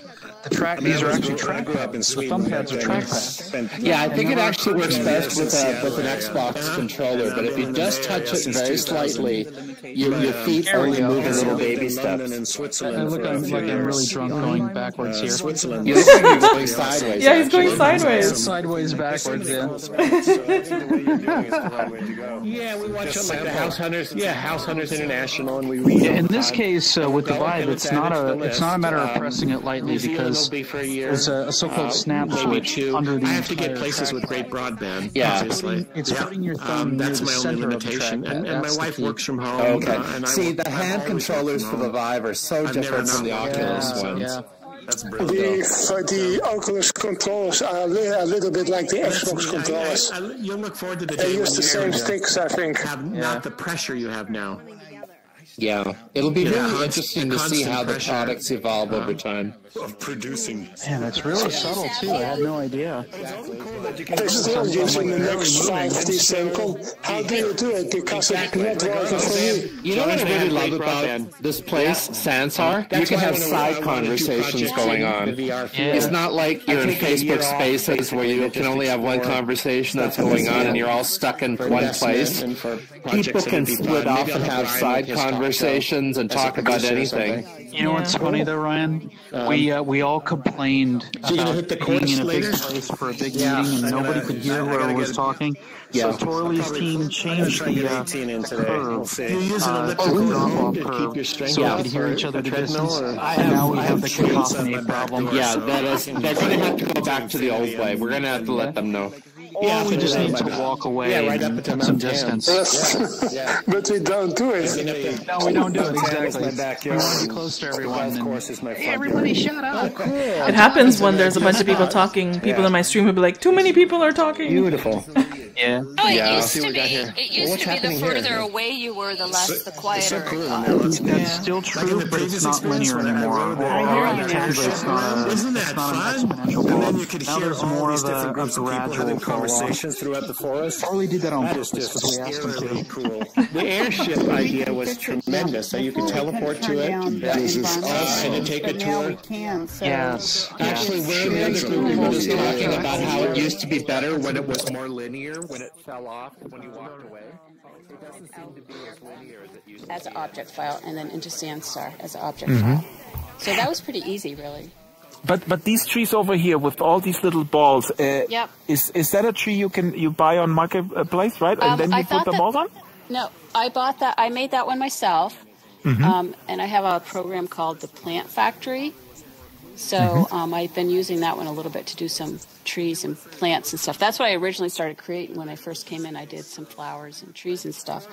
these are actually trackpads. The thumb pads are trackpads. Yeah, I think it actually works best with an Xbox controller, but if you just touch it very slightly, your feet only move in little baby steps. in I Switzerland. look like I'm really drunk going backwards here. Switzerland. You look like you're going sideways. Yeah, he's going sideways. Sideways, backwards, yeah. Yeah, we watch it like the House Hunters. Yeah, House Hunters International, and we read. Yeah, in this case, with the Vive, it's not a matter of pressing it lightly because there's a so-called snap switch under the I have to get entire places track. with great broadband. Yeah. Obviously. It's putting your thumb That's near the my only center limitation. of the trackpad. And my That's the wife key. works from home. Okay. And See, the hand controllers for the Vive are so different from the Oculus ones. Yeah. That's brilliant. The Oculus controllers are a little bit like the Xbox controllers. You'll look forward to the day They use when the same sticks, I think. have not the pressure you have now. Yeah, it'll be really interesting to see how the products evolve over time. Of producing. Man, that's really subtle too. I had no idea. They're still using the next 5D sample. How do you do it? Because it's not working for me. You know what I really love about this place, Sansar? You can have side conversations going on. It's not like you're in Facebook Spaces where you can only have one conversation that's going on and you're all stuck in one place. People can split off and have side conversations and talk about anything. You know what's funny though, Ryan? We all complained about being in a big place for a big meeting and nobody could hear whoever was talking. So Torley's team changed the curve, drop-off curve, so we could hear each other at a distance. And now we have the cacophony problem. Yeah, they're going to have to go back to the old way. We're going to have to let them know. Or we just need to walk away and keep some distance. But we don't do it. No, we don't do it, exactly. We want to be close to everyone. Hey, everybody shut up. It happens when there's a bunch of people talking. People in my stream will be like, too many people are talking. Beautiful. Yeah. Oh, it used to be. It used to be the further away you were, the less, the quieter it got. That's still true, but it's not linear anymore. Technically, it's not an exponential blow. Now there's more of a gradual conversations throughout the forest. Probably did that on purpose because we asked them to. Cool. The airship idea was tremendous. So you can teleport to it and then take a tour. Yes. Actually, we're in the other group who was talking about how it used to be better when it was more linear, when it fell off, when you walked away. It doesn't seem to be as linear as it used to be. As an object file, and then into Sansar as an object file. So that was pretty easy, really. But these trees over here with all these little balls, Yep. is that a tree you buy on marketplace, right? And then you put the balls on? No, I bought that. I made that one myself, and I have a program called the Plant Factory. So I've been using that one a little bit to do some trees and plants and stuff. That's what I originally started creating when I first came in. I did some flowers and trees and stuff.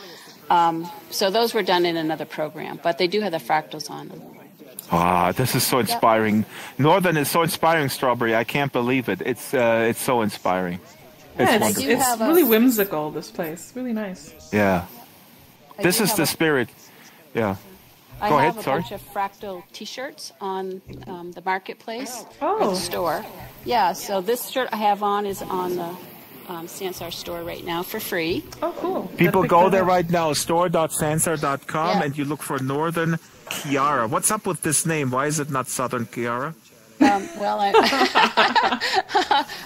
So those were done in another program, but they do have the fractals on them. Ah, this is so inspiring. Northern is so inspiring, Strawberry. I can't believe it. It's so inspiring. Yeah, it's wonderful. It's really whimsical, this place. Really nice. Yeah. This is the spirit. Yeah. Go ahead, I have a bunch of fractal T-shirts on the marketplace or Oh. the store. Yeah, so this shirt I have on is on the Sansar store right now for free. Oh, cool. People go there right now, store.sansar.com, and you look for Northern Kiara. What's up with this name? Why is it not Southern Kiara? Well,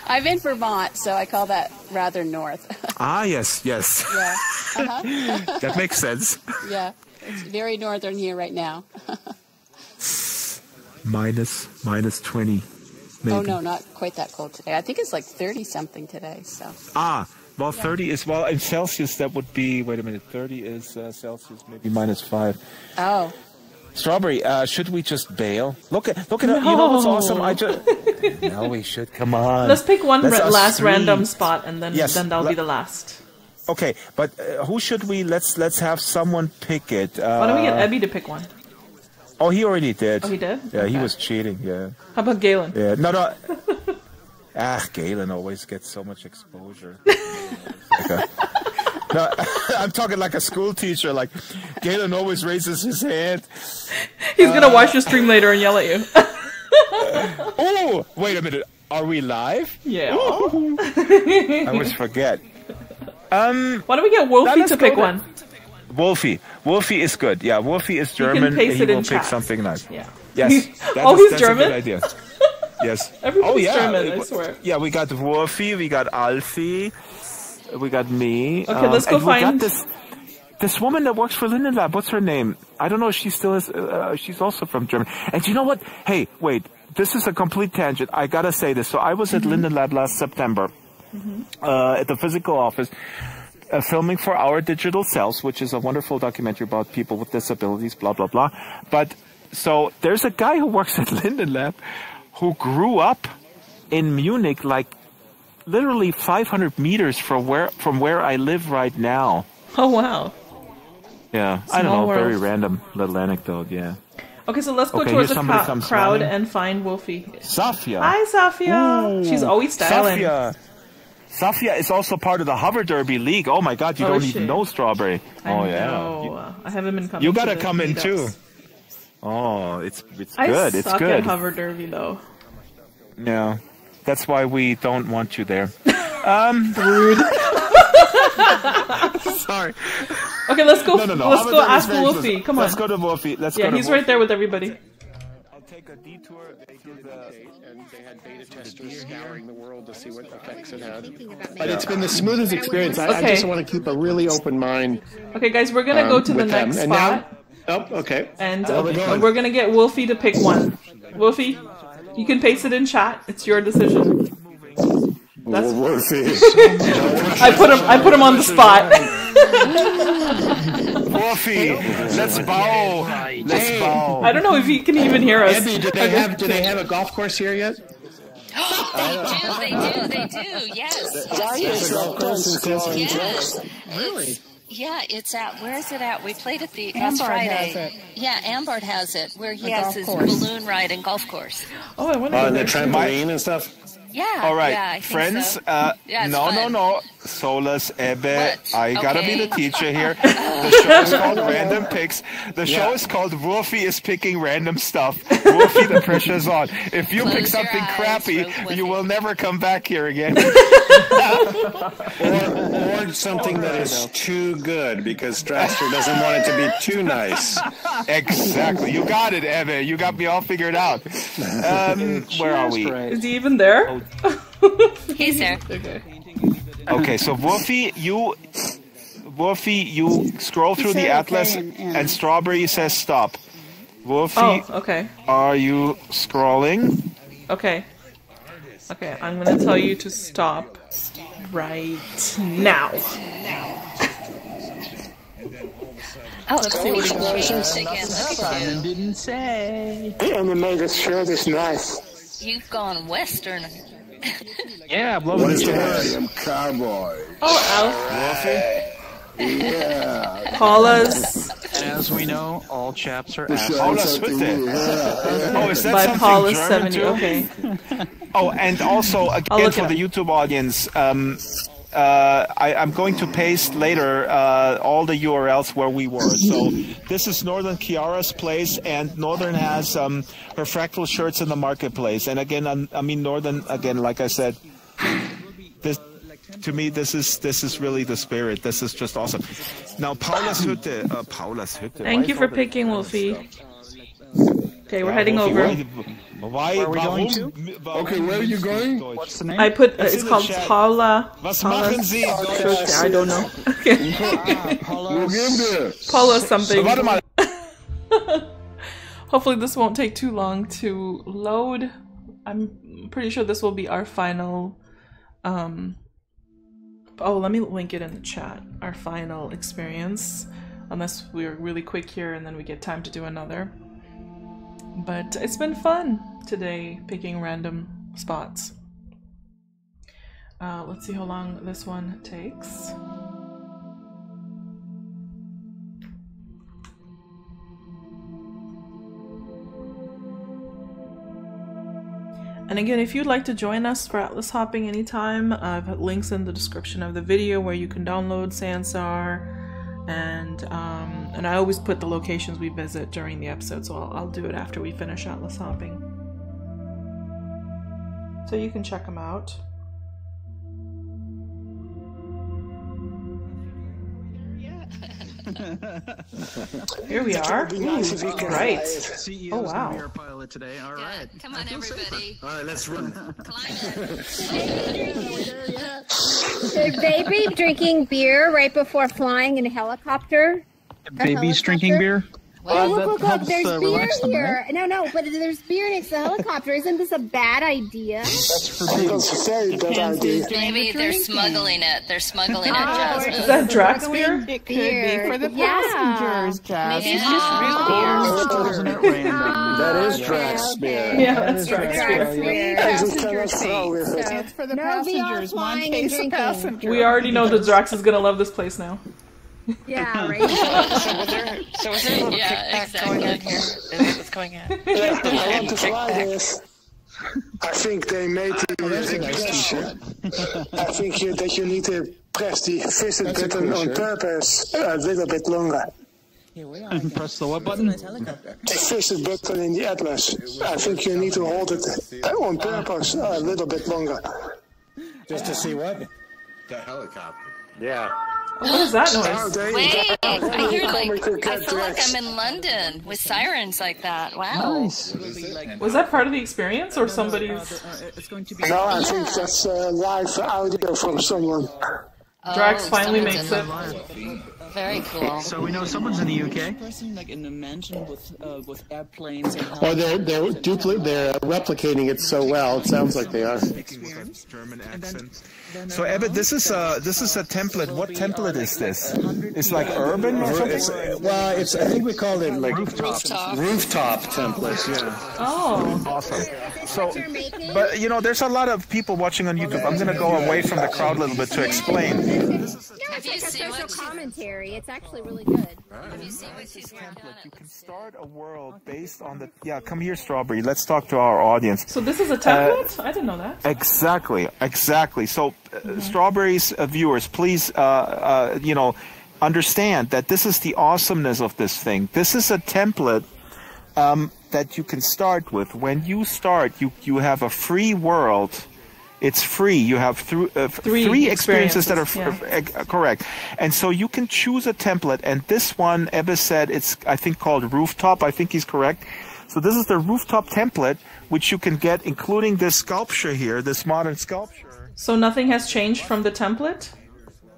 I'm in Vermont, so I call that rather north. Yes. Yeah. That makes sense. Yeah, it's very northern here right now. minus 20. Maybe. Oh, no, not quite that cold today. I think it's like 30-something today, so. Well, 30 is, well, in Celsius, that would be, wait a minute, 30 is Celsius, maybe -5. Oh. Strawberry, should we just bail? Look at you know what's awesome? No, we should, come on. Let's pick one last random spot, and then that'll be the last. Okay, but who should we, let's have someone pick it. Why don't we get Ebby to pick one? Oh, he already did. Oh, he did? Yeah, Okay. he was cheating, yeah. How about Galen? Yeah, no. Galen always gets so much exposure. No, I'm talking like a school teacher. Like, Galen always raises his hand. He's gonna watch your stream later and yell at you. Oh, wait a minute. Are we live? Yeah. I always forget. Why don't we get Wolfie to pick one? Wolfie is good. Yeah, Wolfie is German. He will in pick chat. something nice. Yeah. Yes. He's German? A good idea. Yes. Everybody's German, I swear. Yeah, we got Wolfie, we got Alfie, we got me. Okay, let's go find... We got this woman that works for Linden Lab. What's her name? I don't know if she still is. She's also from Germany. And you know what? Hey, wait. This is a complete tangent. I gotta say this. So I was at Linden Lab last September at the physical office. Filming for Our Digital Selves, which is a wonderful documentary about people with disabilities, blah, blah, blah. But, so, there's a guy who works at Linden Lab who grew up in Munich, like, literally 500 meters from where I live right now. Oh, wow. Yeah, I don't know, very random little anecdote, yeah. Okay, so let's go towards the crowd and find Wolfie. Safia. Hi, Safia. Ooh, She's always styling. Safia is also part of the Hover Derby League. Oh my God, you don't even know Strawberry. I haven't been coming. You gotta come in too. Oh, it's good. I suck at Hover Derby though. Yeah, that's why we don't want you there. Rude. Sorry. Okay, let's go. No. Let's go ask Wolfie. Come on. Let's go to Wolfie. He's right there with everybody. I'll take a detour through and they had beta testers scouring the world to see what effects it had. But it's been the smoothest experience. I just want to keep a really open mind. Okay, guys, we're gonna go to the next spot. Okay. And we're gonna get Wolfie to pick one. Wolfie, you can paste it in chat. It's your decision. Wolfie. I put him on the spot. Wolfie, let's bow. Let's bow. I don't know if he can even hear us. Andy, do they have a golf course here yet? They do, yes. Really? Yeah, it's at, where is it at? We played at the, last Friday. Has it. Yeah, Ambard has it, where he has his balloon ride and golf course. Oh, I wonder. And the trampoline and stuff? Yeah. All right, yeah, I think friends. so. Yeah, No. Solas, Ebbe, I gotta be the teacher here. The show is called Random Picks. The show is called Wolfie is Picking Random Stuff. Wolfie, the pressure's on. If you pick something crappy, you will never come back here again. or something that is too good because Strasser doesn't want it to be too nice. Exactly. You got it, Ebbe. You got me all figured out. Where are we? Is he even there? He's there. Okay, so Wolfie, you scroll through the atlas, and Strawberry says stop. Wolfie, okay. Are you scrolling? Okay. Okay, I'm gonna tell you to stop right now. Oh, let's see what Simon didn't say. The animated shirt is nice. You've gone Western. Yeah, I'm loving What's the that? I'm cowboy. Oh, Yeah. Paula's. As we know, all chaps are Paula's with it. Oh, is that By something Paula's German 70. too? Okay. Oh, and also again for the YouTube audience, I'm going to paste later all the URLs where we were. So this is Northern Kiara's place, and Northern has her fractal shirts in the marketplace. And again, I mean Northern again, like I said, this. To me, this is really the spirit. This is just awesome. Now, Paula's Hütte. Paula's Hütte. Thank you for picking, Wolfie. Okay, we're heading over. Why are we going to? Okay, where are you going? What's the name? I put it's called Paula. Was machen Sie? I don't know. Okay. Paula something. Hopefully this won't take too long to load. I'm pretty sure this will be our final. Oh, let me link it in the chat. Our final experience, unless we're really quick here and then we get time to do another. But it's been fun today picking random spots. Let's see how long this one takes. And again, if you'd like to join us for Atlas hopping anytime, I've put links in the description of the video where you can download Sansar, and I always put the locations we visit during the episode, so I'll do it after we finish Atlas hopping. So you can check them out. Here we are. Ooh, right. Oh wow. Pilot today. All right. Come on, everybody. All right, let's run. Should they be drinking beer right before flying in a helicopter? Baby's drinking beer? Oh, look, there's beer here. No, but there's beer next to the helicopter. Isn't this a bad idea? That's a very bad idea. Maybe they're smuggling it. They're smuggling it, Jasmine. Is that Drax beer? It could be for the passengers, Jasmine. Maybe It's just real beer. That is Drax beer. Yeah, that's Drax beer. Passenger seats. It's for the passengers. One case of passenger. We already know that Drax is gonna love this place now. Yeah, right. So was there a little kickback going on here? Is that what's going on? I want to fly this. I think they made the I think that you need to press the visit button on purpose a little bit longer. Here we are. Press the what button? The visit button in the Atlas. I think you need to hold it on purpose a little bit longer. Just to see what? The helicopter. Yeah. What is that noise? Wait, I feel like I'm in London with sirens like that. Wow. Nice. Was that part of the experience or somebody's? No, I think that's live audio from someone. Drax finally makes it. Very cool. So we know someone's in the UK. Person like in a mansion with airplanes and Or they're replicating it so well. It sounds like they are. German accent. So Ebbe, this is a template. What template is this? It's like urban or something? Well, it's. I think we called it like Rooftop templates. Yeah. Oh, awesome. So, but you know, there's a lot of people watching on YouTube. I'm going to go away from the crowd a little bit to explain. Have you seen what commentary? It's actually really good. Have you seen what she's working on? You can start a world based on the. Yeah, come here, Strawberry. Let's talk to our audience. so this is a template? I didn't know that. Exactly. So, Strawberry's viewers, please, understand that this is the awesomeness of this thing. This is a template that you can start with. When you start, you have a free world. It's free. You have three experiences that are correct. And so you can choose a template. And this one, Ebbe said, it's, I think, called Rooftop. I think he's correct. So this is the Rooftop template, which you can get, including this sculpture here, this modern sculpture. So nothing has changed from the template?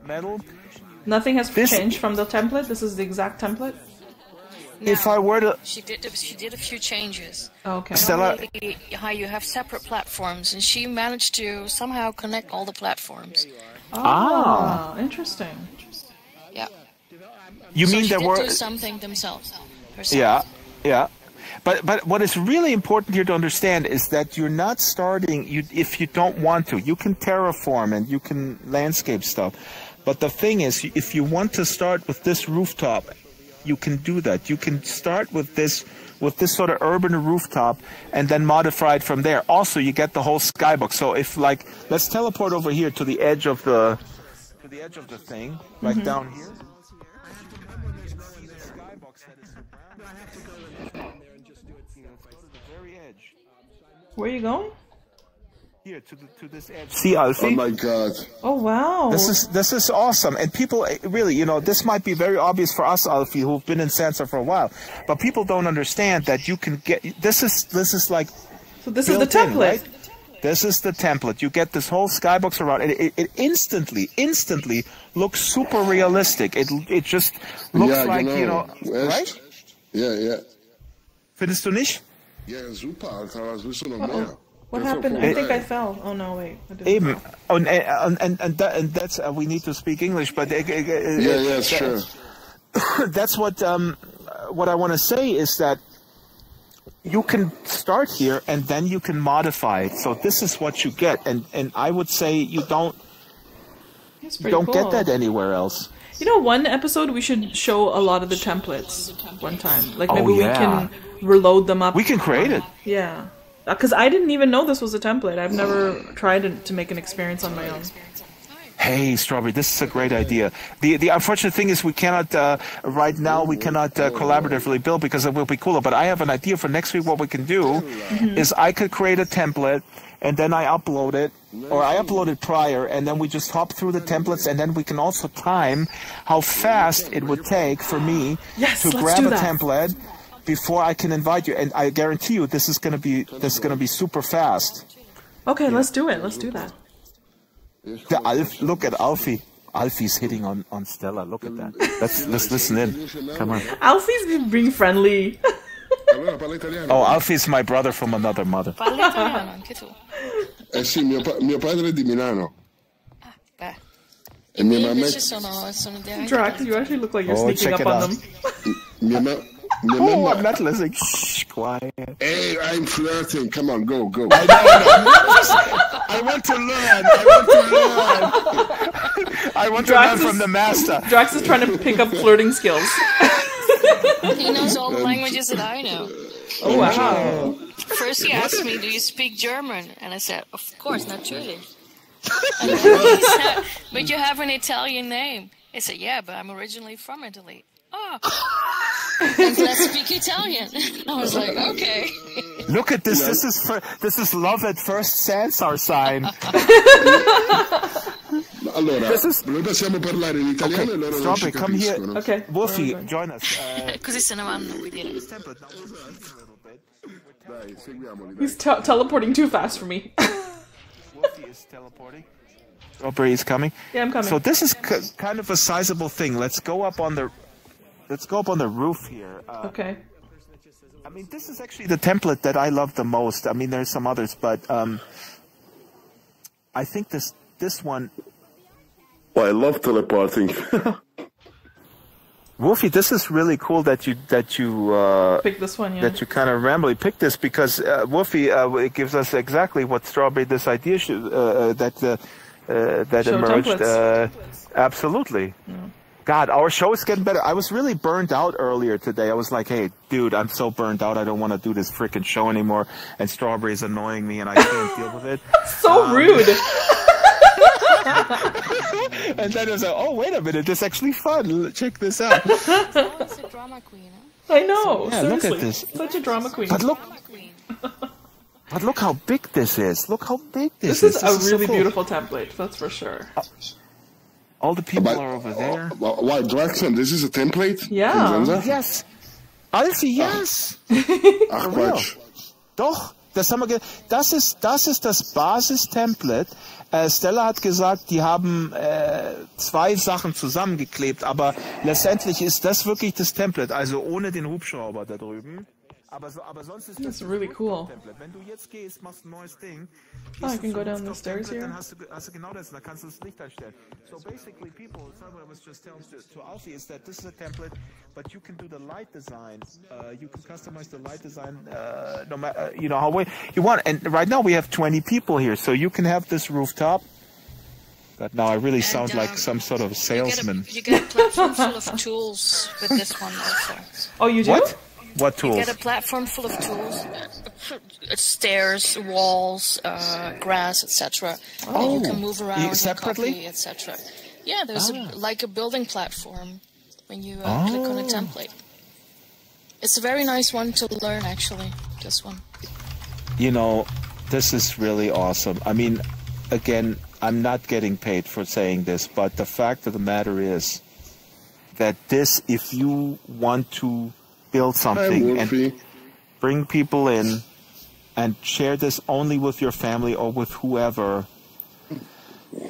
Metal? Nothing has changed from the template? This is the exact template? if I were to... She did a few changes. Okay. Stella... How you have separate platforms, and she managed to somehow connect all the platforms. Oh, interesting. Yeah. You mean there were... do something themselves. Yeah, yeah. But what is really important here to understand is that you're not starting, if you don't want to. You can terraform and you can landscape stuff. But the thing is, if you want to start with this rooftop, you can do that. You can start with this sort of urban rooftop and then modify it from there. Also, you get the whole skybox. So if like, let's teleport over here to the edge of the thing, like down here. Where are you going? Here to this edge. See, Alfie? Oh my God! Oh wow! This is awesome, and people really, you know, this might be very obvious for us, Alfie, who've been in Sansar for a while, but people don't understand that you can get this is like. So this is the template. Right? This is the template. You get this whole skybox around, and it instantly looks super realistic. It just looks like you know, right? Yeah. Findest du nicht? Ja, super, Alter, was willst du noch mehr? What happened? I think I fell. Oh no, wait. I didn't Eben. And that's we need to speak English, but yeah, sure. That's what I want to say is that you can start here and then you can modify it. So this is what you get, and I would say you don't get that anywhere else. You know, one episode we should show a lot of the templates one time. Like maybe we can reload them up. We can create it. Yeah. Because I didn't even know this was a template. I've never tried to make an experience on my own. Hey, Strawberry, this is a great idea. The unfortunate thing is we cannot, right now, we cannot collaboratively build because it will be cooler. But I have an idea for next week. What we can do is I could create a template and then I upload it, or I upload it prior, and then we just hop through the templates, and then we can also time how fast it would take for me to grab a template before I can invite you. And I guarantee you, this is gonna be super fast. Okay, let's do it. Let's do that. Look at Alfie. Alfie's hitting on Stella. Look at that. Let's listen in. Come on. Alfie's being friendly. Oh, Alfie's my brother from another mother. Parla italiano anche tu. Eh sì, mio padre è di Milano. Beh. E mia mamma Invece sono di Drax, you actually look like you're sneaking up on them. Oh, I'm not listening. Shh, quiet. Hey, I'm flirting. Come on, go. I know. I want to learn. I want to learn from the master. Drax is trying to pick up flirting skills. He knows all the languages that I know. Oh, wow. First he asked me, do you speak German? And I said, of course, naturally. And then he said, but you have an Italian name. I said, yeah, but I'm originally from Italy. Oh, and let's speak Italian. I was like, okay. Look at this. This is love at first Sansar sign. Allora, noi possiamo parlare in italiano e loro non ci come here. capiscono. Okay. Wolfie, join us. Così se ne vanno, vuol dire. Dai, seguiamoli. He's teleporting too fast for me. Wolfie is teleporting. Strawberry is coming. Yeah, I'm coming. So this is kind of a sizable thing. Let's go up on the roof here. Okay. I mean, this is actually the template that I love the most. I mean, there's some others, but I think this one. Oh, I love teleporting. Wolfie, this is really cool that you pick this one. Yeah. That you kind of randomly picked this because Wolfie it gives us exactly what Strawberry this idea that emerged. Absolutely. Yeah. God, our show is getting better. I was really burned out earlier today. I was like, hey, dude, I'm so burned out. I don't want to do this freaking show anymore. And Strawberry's annoying me, and I can't deal with it. So rude. And then I was like, oh, wait a minute. This is actually fun. Check this out. It's a drama queen, huh? I know. Yeah, seriously. look at this. Such a drama queen. But look how big this is. Look how big this is. This is a really beautiful template, that's for sure. All the people are over there. Why, Drax, this is a template? Yeah. Yes. Alfie, yes. Ach, Quatsch. Doch. das haben wir das ist das Basis-Template. Stella hat gesagt, die haben 2 Sachen zusammengeklebt, aber letztendlich ist das wirklich das Template, also ohne den Hubschrauber da drüben. Aber sonst ist das really cool. Wenn du jetzt gehst, machst ein neues Ding. Oh, I can go down the stairs here. Dann hast du genau das, dann kannst du das Licht einstellen. So basically, people, what I was just telling to Alfie is that this is a template, but you can do the light design. You can customize the light design, no matter you know how way you want. And right now we have 20 people here, so you can have this rooftop. God, now I really sound like some sort of salesman. You get a platform full of tools with this one also. Oh, you do? What tools? You get a platform full of tools, stairs, walls, grass, etc. Oh, you can move around separately, etc. Yeah, there's like a building platform when you click on a template. It's a very nice one to learn, actually. This one. You know, this is really awesome. I mean, again, I'm not getting paid for saying this, but the fact of the matter is that this, if you want to build something and bring people in and share this only with your family or with whoever,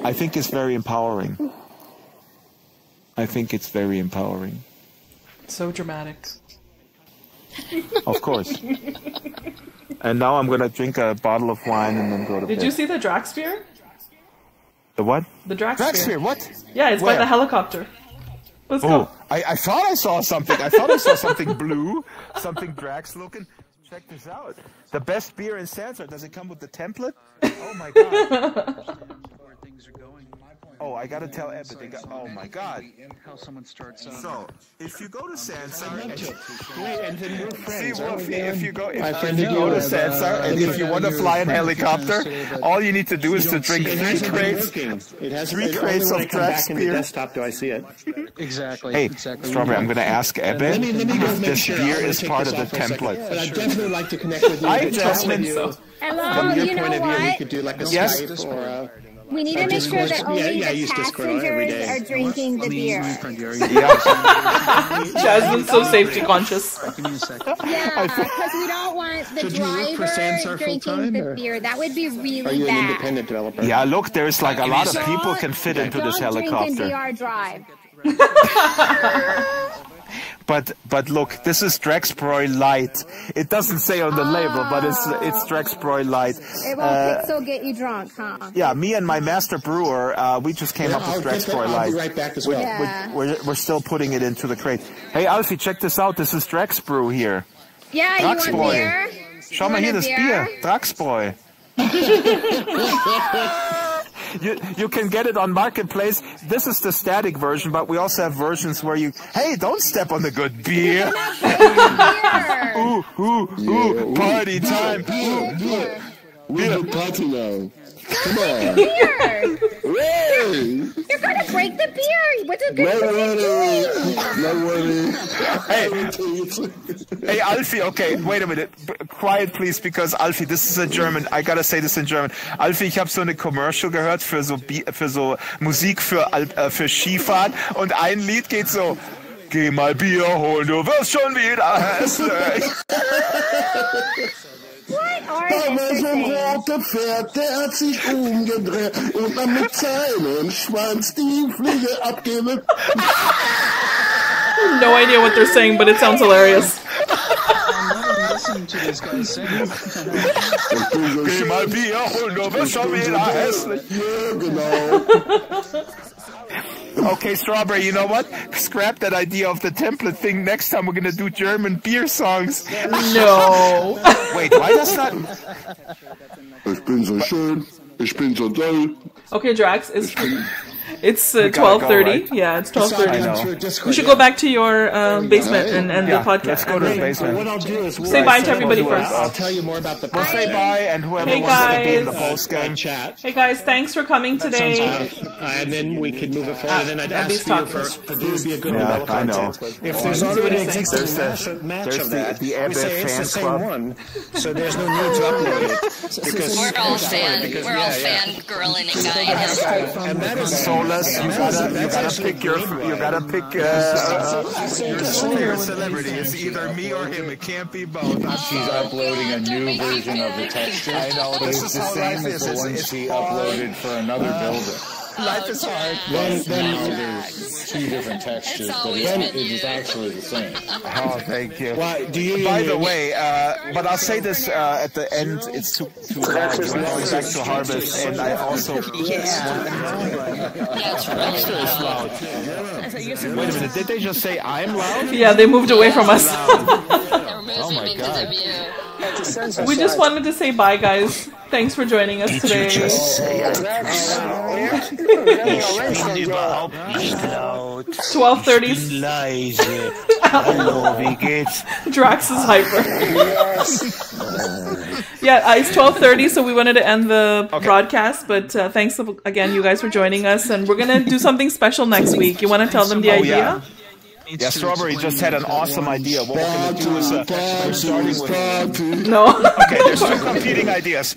I think it's very empowering. I think it's very empowering. So dramatic. Of course. And now I'm going to drink a bottle of wine and then go to bed. Did you see the Drax sphere? The what? The Drax sphere. What? Yeah, it's by the helicopter. Let's go. I thought I saw something. I thought I saw something blue, something Drax looking. Check this out. The best beer in Sansar. Does it come with the template? Oh my god. Oh, I gotta tell Ebba. Oh my god. So, if you go to Sansar, if you go to Sansar, and if you want to fly a helicopter, all you need to do is to drink 3 crates of Drax beer. Desktop, do I see it? Exactly. Hey, Strawberry, I'm going to ask Ebba if this beer is part of the template. I'd definitely like to connect with you. Hi, Jasmine. Hello, From your you know point of view, we what? could do like a Yes? Skype or We need to make sure that only the passengers are drinking the beer. Jasmine's so safety conscious. Yeah, because we don't want the driver drinking the beer. That would be really bad. Are you an independent developer? Yeah, look, there's like a lot of people can fit into this Don't drink in helicopter. VR Drive. But look, this is Draxbroy Light. It doesn't say on the label, but it's Draxbroy Light. It won't still get you drunk, huh? Yeah, me and my master brewer, we just came up with Draxbroy Light. I'll be right back as well. We're still putting it into the crate. Hey, Alfie, check this out. This is Draxbrew here. Yeah, you want beer? Schau mal hier, das Bier. Draxbroy. You can get it on Marketplace. This is the static version, but we also have versions where you, hey, don't step on the good beer. Ooh, party time. We're the party now. Come on. Beer! Hey! You're gonna break the beer! What's a good Hey, Alfie, okay, wait a minute. Quiet, please, because Alfie, this is a German. I gotta say this in German. Alfie, ich habe so eine Commercial gehört für so Musik für Skifahren und ein Lied geht so: Geh mal Bier holen, du wirst schon wieder hässlich. Aber so ein roter Pferd, der hat sich umgedreht und dann mit seinem Schwanz die Fliege abgewippt. No idea what they're saying, but it sounds hilarious. I'm listening to this guy sing. Geh mal Bier holen, du wirst schon wieder hässlich. Ja, genau. Okay, Strawberry, you know what? Scrap that idea of the template thing. Next time we're gonna do German beer songs. No. Wait, why does that? Ich bin so schön, ich bin so toll. Okay, Drax, it's 12:30. Right? Yeah, it's 12:30. We should go back to your basement and end the podcast. Let's go to the basement. What I'll do is Say bye to everybody first. I'll tell you more about the We'll say bye, and whoever wants to be in the post game chat. Hey guys, thanks for coming today. And then we could move it forward. And then I'd ask you for who would be a good developer. I know. If there's already an existing match of that, we say it's the same one, so there's no need to upload it. Because we're all fangirling a guy. And that is so Nonetheless, you gotta pick your celebrity. It's either me or him. It can't be both. She's uploading a new version of the texture. I know. This is the same as the one she uploaded for another builder. Life is hard. Then there's two different textures, but it is actually the same. Oh, thank you. Well, By the way, but I'll say this at the end. It's too loud. We're going back to Harvest, and I also Extra is loud. Wait a minute. Did they just say I'm loud? Yeah, they moved away from us. Oh my god. We just wanted to say bye, guys. Thanks for joining us today. 12:30. Drax is hyper. Yeah, it's 12:30, so we wanted to end the broadcast, but thanks again, you guys, for joining us, and we're gonna do something special next week. You want to tell them the idea? Yeah, Strawberry just had an awesome idea. What we're going to do is we're starting with... No. Okay, there's two competing ideas.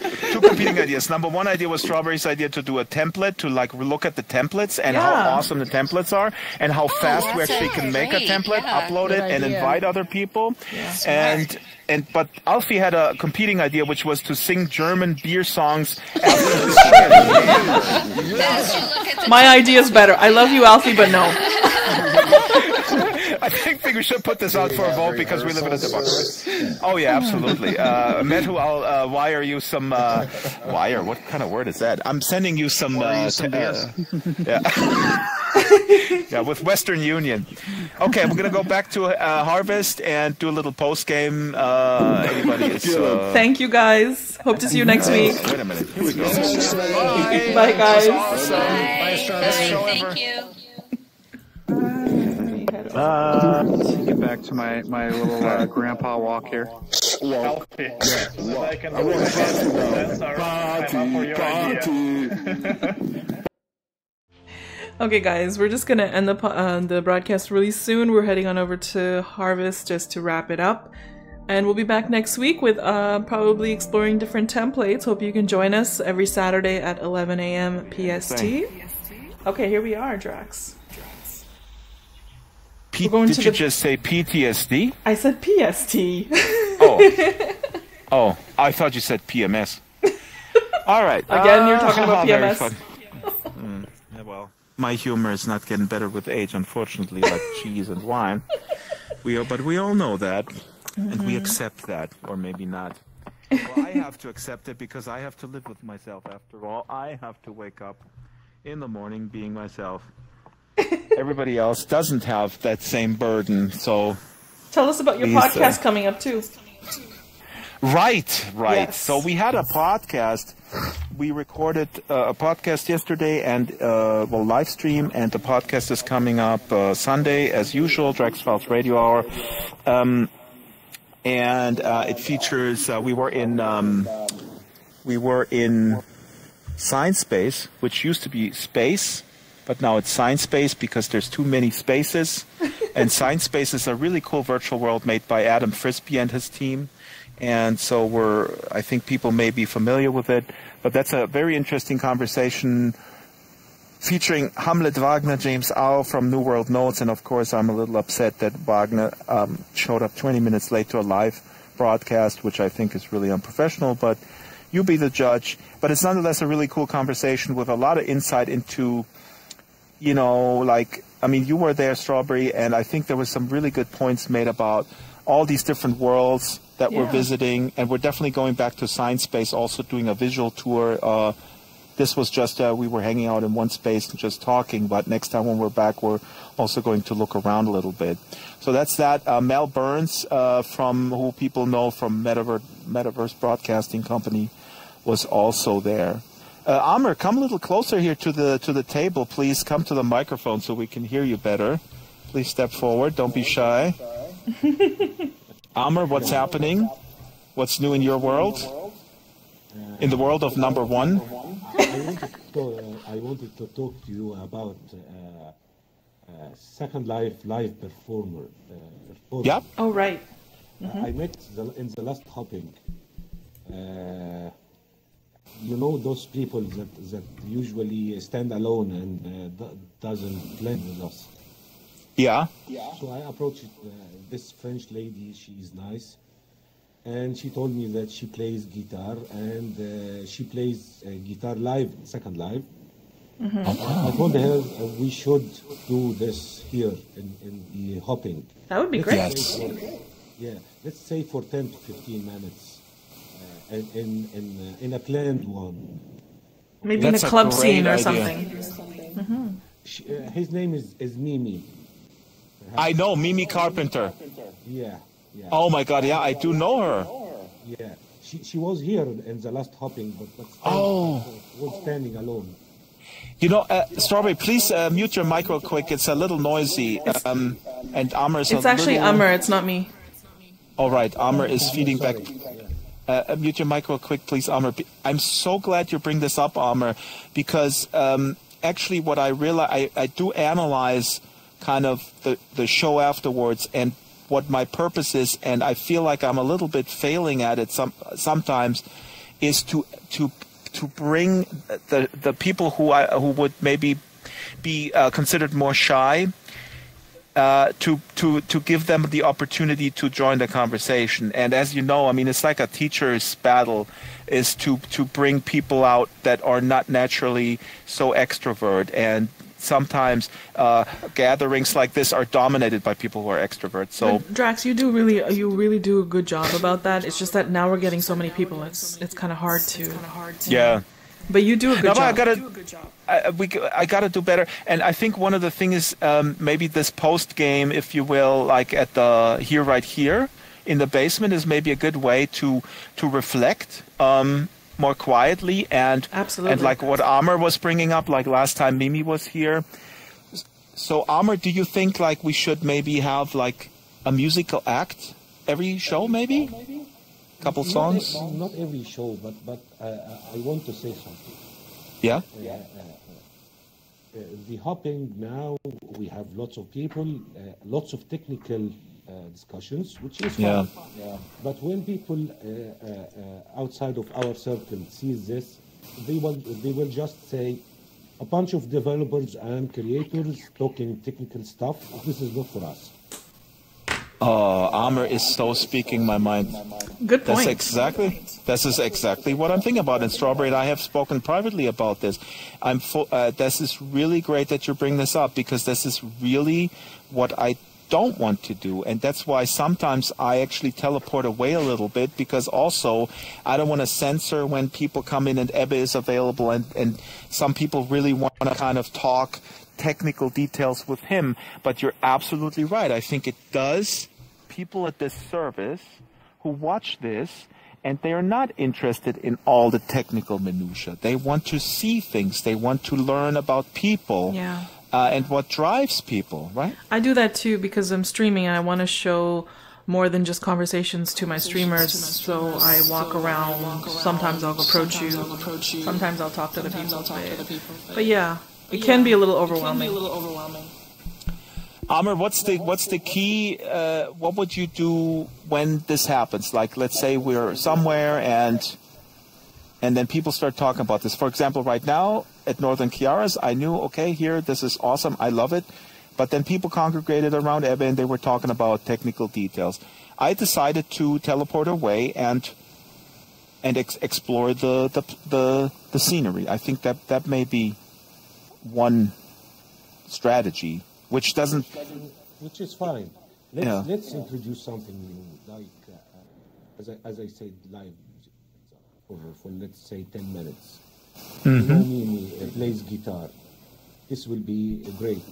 Number one idea was Strawberry's idea to do a template, to like look at the templates and how awesome the templates are and how fast we actually can make a template, upload it, and invite other people. But Alfie had a competing idea, which was to sing German beer songs after the show. My idea is better. I love you, Alfie, but no. I think we should put this out for a vote because we live in a democracy. Oh yeah, absolutely. Metu, I'll wire you some wire. What kind of word is that? I'm sending you some. Yeah, with Western Union. Okay, we're gonna go back to Harvest and do a little post game. Anybody is? Thank you, guys. Hope to see you next week. Wait a minute. Here we go. Bye, guys. Thank you. Let's get back to my little grandpa walk here. Okay, guys, we're just gonna end the broadcast really soon. We're heading on over to Harvest just to wrap it up, and we'll be back next week with probably exploring different templates. Hope you can join us every Saturday at 11 a.m. PST. Okay, here we are, Drax. Did you just say PTSD? I said PST. Oh, I thought you said PMS. All right. Again, you're talking about PMS. Well, my humor is not getting better with age, unfortunately, like cheese and wine. But we all know that, and we accept that, or maybe not. Well, I have to accept it because I have to live with myself. After all, I have to wake up in the morning being myself. Everybody else doesn't have that same burden, so... Tell us about your podcast coming up, too. Right. Yes. So we had a podcast. We recorded a podcast yesterday and we'll live stream, and the podcast is coming up Sunday, as usual, Drax Files Radio Hour. And it features... we were in Science Space, which used to be Space, but now it's Science Space because there's too many spaces. And Science Space is a really cool virtual world made by Adam Frisbee and his team. And so I think people may be familiar with it. But that's a very interesting conversation featuring Hamlet Wagner, James Au from New World Notes. And of course, I'm a little upset that Wagner showed up 20 minutes late to a live broadcast, which I think is really unprofessional. But you be the judge. But it's nonetheless a really cool conversation with a lot of insight into... You know, you were there, Strawberry, and I think there was some really good points made about all these different worlds that we're visiting, and we're definitely going back to Science Space, also doing a visual tour. This was just, we were hanging out in one space and just talking, but next time when we're back, we're also going to look around a little bit. So that's that. Mel Burns, who people know from Metaverse Broadcasting Company, was also there. Amr, come a little closer here to the table, please. Come to the microphone so we can hear you better. Please step forward. Don't be shy. Amr, what's happening? What's new in your world? In the world of number one? I wanted to talk to you about Second Life live performer. Yep. Oh, right. I met in the last hopping. you know those people that usually stand alone and doesn't play with us. Yeah. So I approached this French lady. She is nice, and she told me that she plays guitar and she plays guitar live, second live. I told her we should do this here in the hopping. That would be great. Let's say for 10 to 15 minutes in a planned one. Maybe in a club scene or something. His name is Mimi. I know Mimi Carpenter. Yeah. Oh my God, yeah, I do know her. Yeah, she was here in the last hopping, but was standing alone. You know, Strawberry, please mute your mic real quick. It's a little noisy. And Amr is It's actually Amr, it's not me. All right, Amr is feeding back. Mute your mic real quick, please, Amr. I'm so glad you bring this up, Amr, because actually what I realize, I do analyze kind of the show afterwards and what my purpose is, and I feel like I'm a little bit failing at it sometimes, is to bring the people who would maybe be considered more shy, to give them the opportunity to join the conversation. And as you know, I mean, it's like a teacher's battle, is to bring people out that are not naturally so extrovert. And sometimes gatherings like this are dominated by people who are extroverts. So but Drax, you really do a good job about that. It's just that now we're getting so many people. It's kind of hard to. Yeah. But you do a good job. I gotta do better. And I think one of the things is maybe this post game, if you will, like at the right here in the basement, is maybe a good way to reflect more quietly and absolutely. And like what Amr was bringing up, like last time Mimi was here. So Amr, do you think like we should maybe have like a musical act every show, maybe? Couple songs? Not every show, but I want to say something. Yeah? The hopping now, we have lots of people, lots of technical discussions, which is fun. Yeah. But when people outside of our circle sees this, they will just say, a bunch of developers and creators talking technical stuff, this is not for us. Oh, Amr is so speaking my mind. Good point. This is exactly what I'm thinking about. And Strawberry and I have spoken privately about this. This is really great that you bring this up, because this is really what I don't want to do. And that's why sometimes I actually teleport away a little bit, because also I don't want to censor when people come in and Ebbe is available, and some people really want to kind of talk technical details with him. But you're absolutely right. I think it does people at this service who watch this, and they are not interested in all the technical minutia. They want to see things. They want to learn about people. Yeah. And what drives people, right? I do that too, because I'm streaming and I want to show more than just conversations to my streamers. So I walk around. Sometimes I'll approach you. Sometimes I'll talk to the people. But yeah, it can be a little overwhelming. Amr, what's the key? What would you do when this happens? Like, let's say we're somewhere and then people start talking about this. For example, right now at Northern Kiara's, I knew, okay, here, this is awesome, I love it. But then people congregated around Ebbe and they were talking about technical details. I decided to teleport away and explore the scenery. I think that may be one strategy, which is fine. Let's introduce something new, like as I said, live for let's say 10 minutes. Mm-hmm. You know, Mimi plays guitar. This will be great.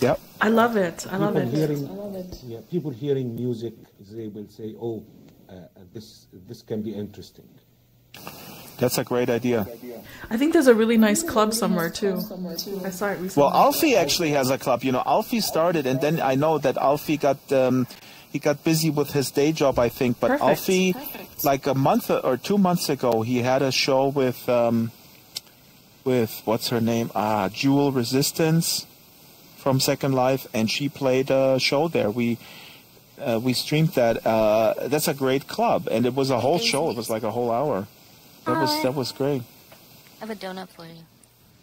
Yep. I love it. I love it. Yeah, people hearing music, they will say, "Oh, this can be interesting." That's a great idea. I think there's a really nice club somewhere too. I saw it recently. Well, Alfie actually has a club. You know, Alfie started, and then I know that Alfie got busy with his day job, I think. But Perfect. Alfie, like a month or 2 months ago, he had a show with what's her name? Jewel Resistance from Second Life, and she played a show there. We streamed that. That's a great club, and it was a whole show. It was like a whole hour. That was great. I have a donut for you.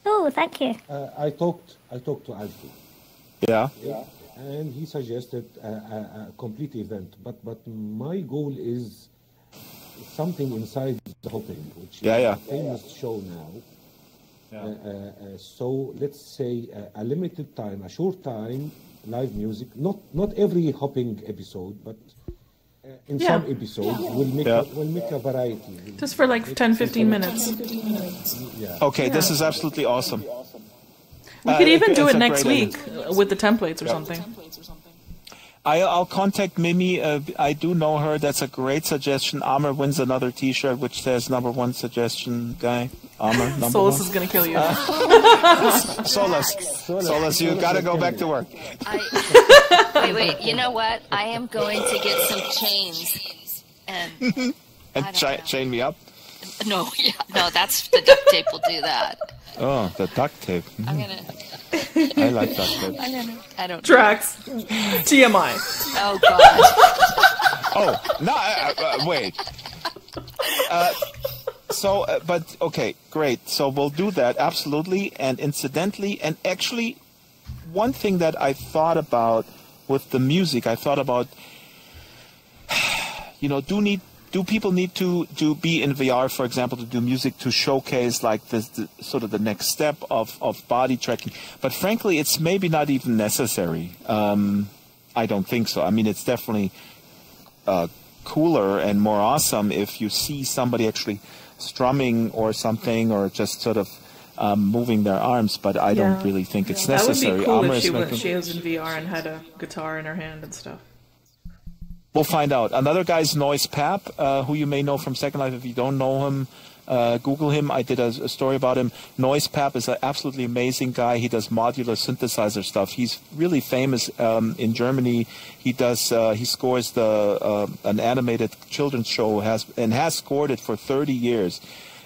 Oh, thank you. I talked to Alfie. Yeah. Yeah. And he suggested a complete event, but my goal is something inside the hopping, which is a famous show now. Yeah. So let's say a limited time, a short time, live music. Not every hopping episode, but in some episodes we'll make a variety. Just for like 10-15 minutes. Yeah. Okay, this is absolutely awesome. We could even do it next week with the templates or something. I'll contact Mimi. I do know her. That's a great suggestion. Amr wins another T-shirt which says #1 suggestion guy. Amr, #1. Solus is gonna kill you. Solus, you gotta go back to work. Wait. You know what? I am going to get some chains and chain me up. No, that's the duct tape will do that. Oh, the duct tape. I'm gonna. I like duct tape. I don't. Drax. TMI. Oh God. Oh no! Wait. But okay, great. So we'll do that absolutely, and incidentally, and actually, one thing that I thought about with the music, I thought about, do people need to be in VR, for example, to do music to showcase like the sort of the next step of body tracking? But frankly, it's maybe not even necessary. I don't think so. I mean, it's definitely cooler and more awesome if you see somebody actually strumming or something, or just sort of moving their arms. But I don't really think it's necessary. That would be cool if she was in VR and had a guitar in her hand and stuff. We'll find out. Another guy's Noise Pap, who you may know from Second Life. If you don't know him, Google him. I did a story about him. Noise Pap is an absolutely amazing guy. He does modular synthesizer stuff. He's really famous in Germany. He does. He scores an animated children's show, has scored it for 30 years.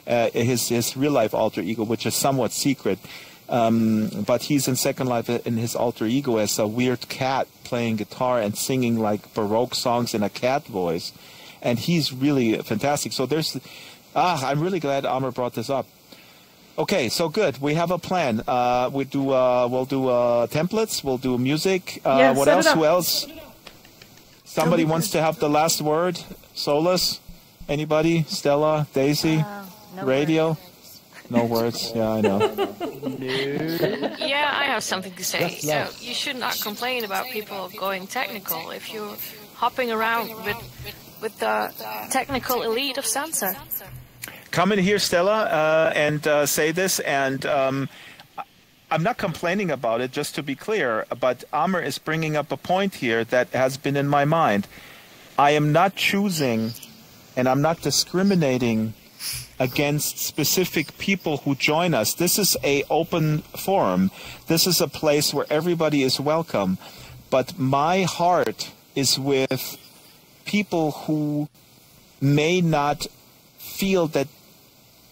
His real life alter ego, which is somewhat secret. But he's in Second Life in his alter ego as a weird cat playing guitar and singing like Baroque songs in a cat voice, and he's really fantastic. So there's, I'm really glad Amr brought this up. Okay, so good. We have a plan. We'll do templates. We'll do music. What else? Who else? Somebody wants to have the last word. Solus? Anybody? Stella? Daisy? No Radio? Words. No words. Yeah, I know. Yeah, I have something to say. You should not complain about people going technical if you're hopping around with the technical elite of Sansar. Come in here, Stella, and say this. And I'm not complaining about it, just to be clear. But Amr is bringing up a point here that has been in my mind. I am not choosing, and I'm not discriminating against specific people who join us. This is an open forum. This is a place where everybody is welcome. But my heart is with people who may not feel that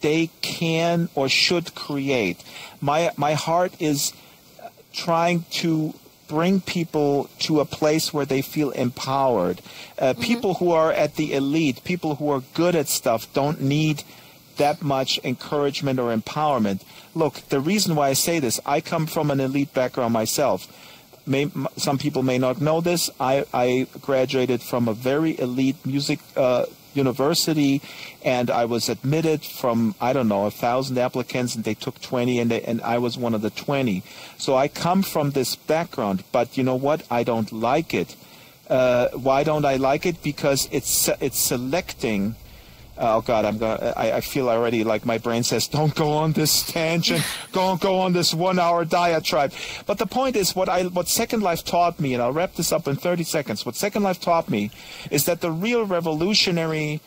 they can or should create. My heart is trying to bring people to a place where they feel empowered. People who are at the elite, people who are good at stuff, don't need that much encouragement or empowerment. Look, the reason why I say this, I come from an elite background myself. Some people may not know this. I graduated from a very elite music university, and I was admitted from, I don't know, 1,000 applicants, and they took 20, and I was one of the 20. So I come from this background, but you know what? I don't like it. Why don't I like it? Because it's selecting. Oh God, I feel already like my brain says, don't go on this tangent, don't go on this 1 hour diatribe. But the point is, what Second Life taught me, and I'll wrap this up in 30 seconds, what Second Life taught me is that the real revolutionary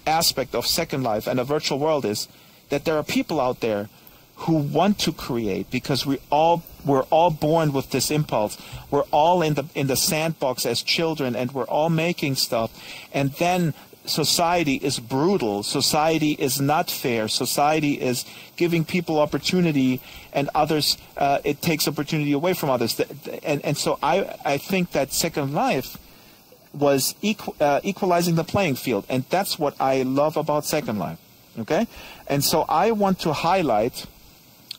aspect of Second Life and a virtual world is that there are people out there who want to create, because we're all born with this impulse. We're all in the sandbox as children, and we're all making stuff, and then society is brutal. Society is not fair. Society is giving people opportunity, and others, it takes opportunity away from others. And so I think that Second Life was equalizing the playing field, and that's what I love about Second Life. Okay? And so I want to highlight,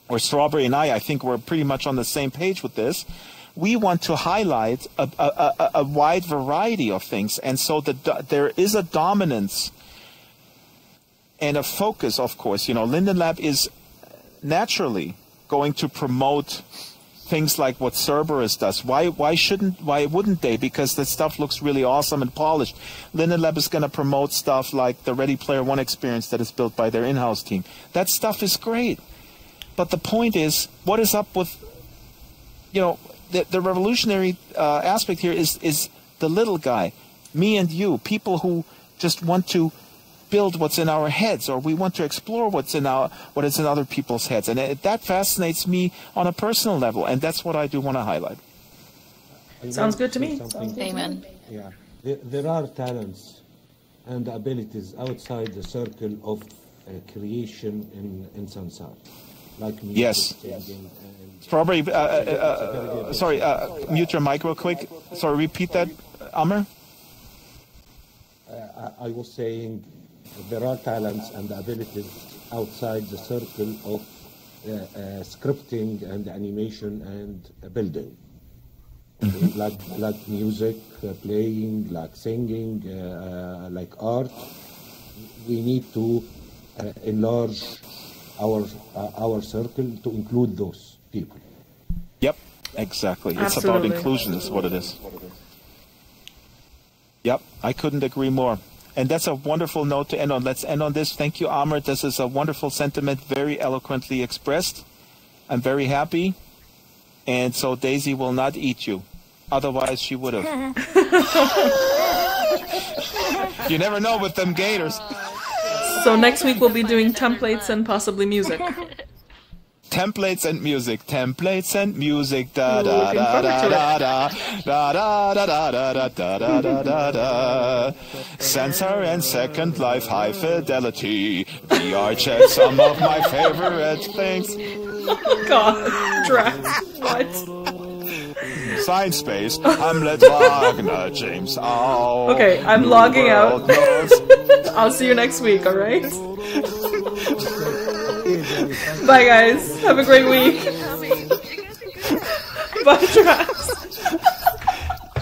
or Strawberry and I think we're pretty much on the same page with this. We want to highlight a wide variety of things. And so there is a dominance and a focus, of course. You know, Linden Lab is naturally going to promote things like what Cerberus does. Why wouldn't they? Because the stuff looks really awesome and polished. Linden Lab is going to promote stuff like the Ready Player One experience that is built by their in-house team. That stuff is great. But the point is, what is up with, you know, the revolutionary aspect here is the little guy, me and you, people who just want to build what's in our heads, or we want to explore what is in other people's heads, and that fascinates me on a personal level, and that's what I do want to highlight. Sounds good to me. Amen. Yeah, there are talents and abilities outside the circle of creation in Sansar, like music, yes. singing, Strawberry, sorry, mute your mic real quick. Sorry, repeat that, Amr. I was saying there are talents and abilities outside the circle of scripting and animation and building. Mm-hmm. like music, playing, like singing, like art. We need to enlarge our circle to include those people. Yep, exactly. Absolutely. It's about inclusion is what it is. Yep, I couldn't agree more. And that's a wonderful note to end on. Let's end on this. Thank you, Amr. This is a wonderful sentiment, very eloquently expressed. I'm very happy. And so Daisy will not eat you. Otherwise, she would have. You never know with them gators. So next week we'll be doing templates and possibly music. Templates and music. Templates and music. Da da da da da da da da da da da da da da da. Sansar and Second Life High Fidelity. VR chat, some of my favorite things. God, Drax, what? Science Space, Hamlet, Wagner, James. Oh, okay, I'm logging out. I'll see you next week, alright? Bye, guys. Have a great week. Bye, Drax.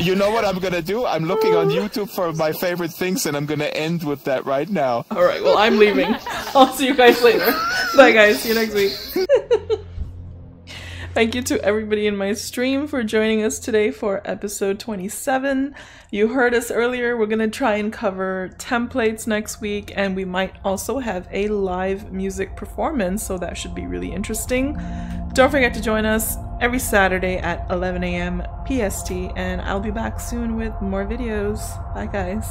You know what I'm going to do? I'm looking on YouTube for my favorite things, and I'm going to end with that right now. Alright, well, I'm leaving. I'll see you guys later. Bye, guys. See you next week. Thank you to everybody in my stream for joining us today for episode 27. You heard us earlier. We're going to try and cover templates next week, and we might also have a live music performance, so that should be really interesting. Don't forget to join us every Saturday at 11 a.m. PST, and I'll be back soon with more videos. Bye, guys.